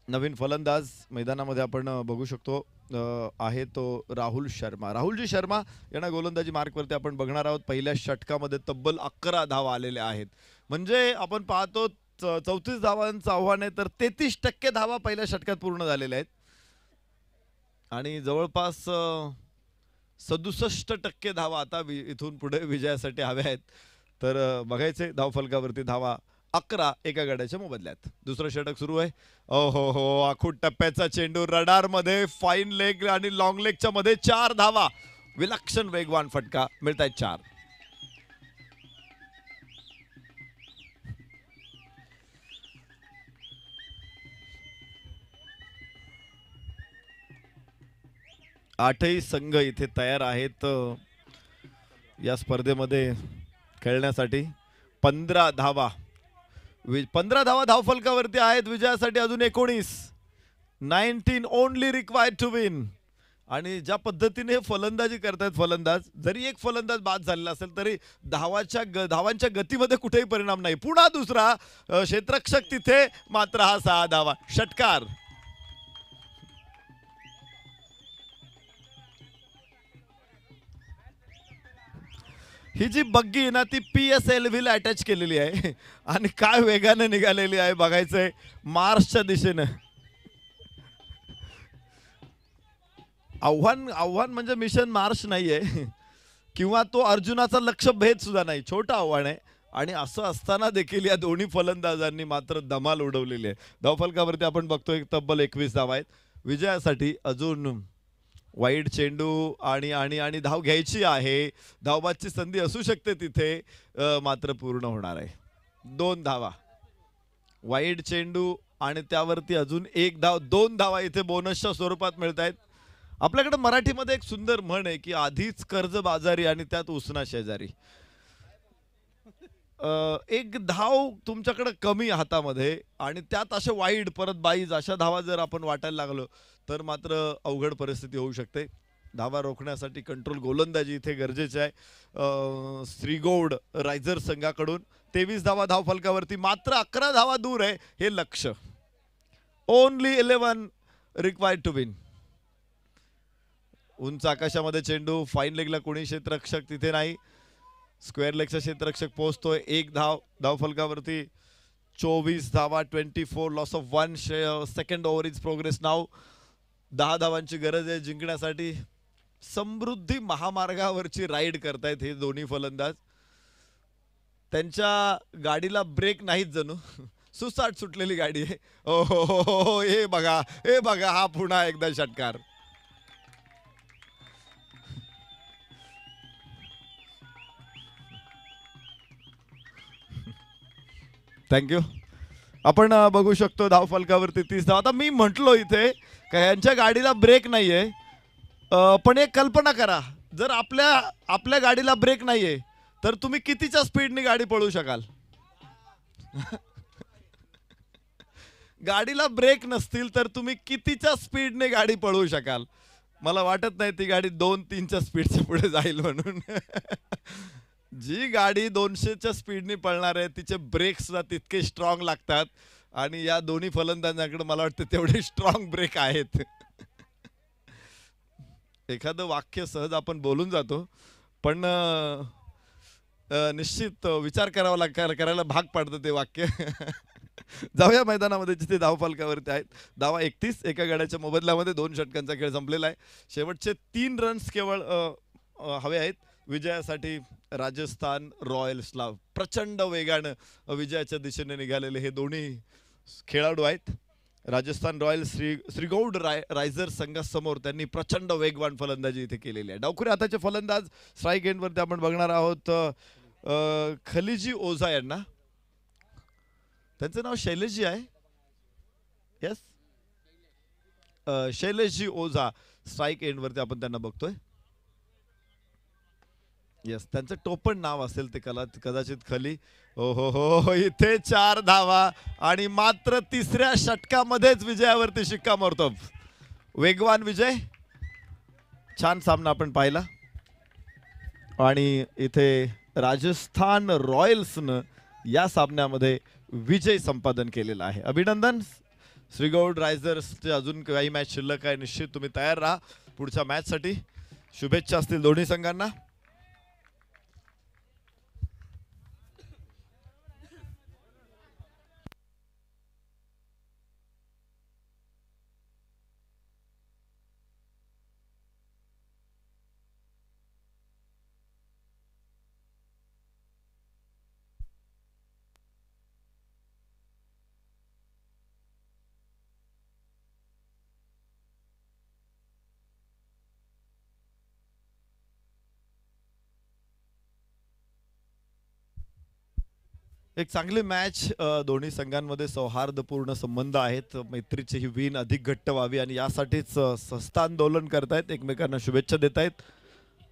नवीन फलंदाज मैदानामध्ये आपण बघू शकतो आहे तो राहुल शर्मा. राहुलजी शर्मा यांना गोलंदाजी मार्कवरती आपण बघणार आहोत. पहिल्या षटकामध्ये तब्बल 11 धावा आलेल्या आहेत. म्हणजे आपण पाहतो 34 धावांचं आव्हान आहे तर 33% धावा पहिल्या षटकात पूर्ण झालेल्या आहेत आणि जवळपास 67% धावा आता इथून पुढे विजयासाठी हव्या आहेत. तर बघायचे धावफलकावरती धावा 11 एका गड्याच्या मोबदल्यात. दुसरं षटक सुरू आहे. हो आखूड टप्प्याचा चेंडू रडार मध्ये, फाईन लेग आणि लॉंग लेगच्या मध्ये 4 धावा. विलक्षण वेगवान फटका. मिळतायत 4. आठही संघ इथे तयार आहेत या स्पर्धेमध्ये खेळण्यासाठी. 15 धावा धावफलकावरती आहेत. विजयासाठी अजून 19 ओनली रिक्वायर्ड टू विन. आणि ज्या पद्धतीने फलंदाजी करतायत फलंदाज, जरी एक फलंदाज बाद झालेला असेल तरी धावांच्या गतीमध्ये कुठेही परिणाम नाही. पुन्हा दुसरा क्षेत्ररक्षक तिथे, मात्र हा 6 धावा, षटकार. ही जी बग्गी आहे ना ती PSLV ला अटॅच केलेली आहे आणि काय वेगाने निघालेली आहे बघायचंय मार्सच्या दिशेनं. आव्हान म्हणजे मिशन मार्स नाहीये किंवा तो अर्जुनाचा लक्ष्य भेद सुद्धा नाही, छोटं आव्हान आहे. आणि असं असताना देखील या दोन्ही फलंदाजांनी मात्र धमाल उडवलेली आहे. धावफलकावरती आपण बघतोय तब्बल 21 धावा आहेत. विजयासाठी अजून वाईड चेंडू आणि आणि आणि धाव घ्यायची आहे, धावबादची संधी असू शकते तिथे, मात्र पूर्ण होणार आहे. 2 धावा, वाईड चेंडू आणि त्यावरती अजून 1 धाव. 2 धावा इथे बोनसच्या स्वरूपात मिळत आहेत. आपल्याकडे मराठीमध्ये एक सुंदर म्हण आहे की आधीच कर्ज बाजारी आणि त्यात उसना शेजारी. एक धाव तुमच्याकडे कमी हातामध्ये आणि त्यात असे वाईड परत 22 अशा धावा जर आपण वाटायला लागलो तर मात्र अवघड परिस्थिती होऊ शकते. धावा रोखण्यासाठी कंट्रोल गोलंदाजी इथे गरजेचे आहे. श्रीगौड रायझर संघाकडून 23 धावा धावफलकावरती, मात्र 11 धावा दूर आहे हे लक्ष्य. Only 11 required to win. उंच आकाशामध्ये चेंडू, फाईन लेगला कोणी क्षेत्ररक्षक तिथे नाही, स्क्वेअर लेगचा क्षेत्ररक्षक पोहोचतोय. 1 धाव धावफलकावरती, 24 धावा, 24 loss of 1. Second over is progress now. 10 धावांची गरज आहे जिंकण्यासाठी. समृद्धी महामार्गावरची राईड करतायत हे दोन्ही फलंदाज. त्यांच्या गाडीला ब्रेक नाहीत जणू, सुसाट सुटलेली गाडी आहे. ओ हो, हे बघा हा पुन्हा एकदा षटकार. थँक्यू. आपण बघू शकतो धावफलकावरती 30 धावा. आता मी म्हटलो इथे का यांच्या गाडीला ब्रेक नाहीये, पण एक कल्पना करा, जर आपल्या गाडीला ब्रेक नाहीये तर तुम्ही कितीच्या स्पीडने गाडी पळवू शकाल? गाडीला ब्रेक नसतील तर तुम्ही कितीच्या स्पीडने गाडी पळवू शकाल? मला वाटत नाही ती गाडी 2-3च्या स्पीडच्या पुढे जाईल म्हणून. जी गाडी 200च्या स्पीडने पळणार आहे तिचे ब्रेक सुद्धा तितके स्ट्रॉंग लागतात आणि या दोन्ही फलंदाजांकडे मला वाटतं तेवढे स्ट्रॉंग ब्रेक आहेत. एखादं वाक्य सहज आपण बोलून जातो पण निश्चित विचार करायला भाग पडतं ते वाक्य. जाऊया मैदानामध्ये जिथे धावफलकावरती आहेत. धावा 31, एका गड्याच्या मोबदल्यामध्ये 2 षटकांचा खेळ संपलेला आहे. शेवटचे 3 रन्स केवळ हवे आहेत विजयासाठी. राजस्थान रॉयल्सला प्रचंड वेगानं विजयाच्या दिशेने निघालेले हे दोन्ही खेळाडू आहेत. राजस्थान रॉयल्स श्रीगौड रायझर संघासमोर त्यांनी प्रचंड वेगवान फलंदाजी इथे केलेली आहे. डावखुरे हाताचे फलंदाज स्ट्राईक एंडवरती आपण बघणार आहोत खलीजी ओझा यांना. त्यांचं नाव शैलेशजी आहे. यस, शैलेशजी ओझा स्ट्राईक एंडवरती आपण त्यांना बघतोय. यस, त्यांचं टोपण नाव असेल ते कदाचित खली. हो हो हो, इथे 4 धावा आणि मात्र 3ऱ्या षटकामध्येच विजयावरती शिक्कामोर्तब. वेगवान विजय, छान सामना आपण पाहिला आणि इथे राजस्थान रॉयल्सनं या सामन्यामध्ये विजय संपादन केलेला आहे. अभिनंदन. श्रीगौड रायझर्सचे अजून काही मॅच शिल्लक आहे, निश्चित तुम्ही तयार राहा पुढच्या मॅचसाठी. शुभेच्छा असतील दोन्ही संघांना. एक चांगली मॅच, दोन्ही संघांमध्ये सौहार्दपूर्ण संबंध आहेत. मैत्रीची ही विन अधिक घट्ट व्हावी आणि यासाठीच सस्ता आंदोलन करतायत, एकमेकांना शुभेच्छा देत आहेत.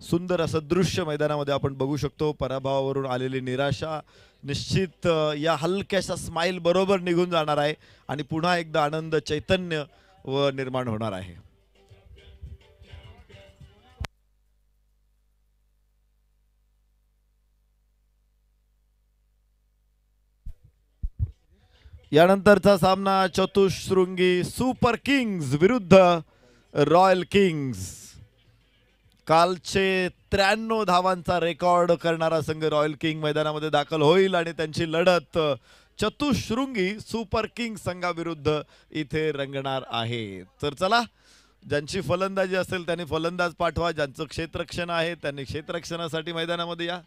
सुंदर असं दृश्य मैदानामध्ये आपण बघू शकतो. पराभवावरून आलेली निराशा निश्चित या हलक्याशा स्माइल बरोबर निघून जाणार आहे आणि पुन्हा एकदा आनंद चैतन्य निर्माण होणार आहे. यानंतरचा सामना चतुश्शृंगी सुपर किंग्ज विरुद्ध रॉयल किंग्ज. कालचे 93 धावांचा रेकॉर्ड करणारा संघ रॉयल किंग मैदानामध्ये दाखल होईल आणि त्यांची लढत चतुश्शृंगी सुपर किंग संघाविरुद्ध इथे रंगणार आहे. तर चला, ज्यांची फलंदाजी असेल त्यांनी फलंदाज पाठवा, ज्यांचं क्षेत्ररक्षण आहे त्यांनी क्षेत्ररक्षणासाठी मैदानामध्ये या.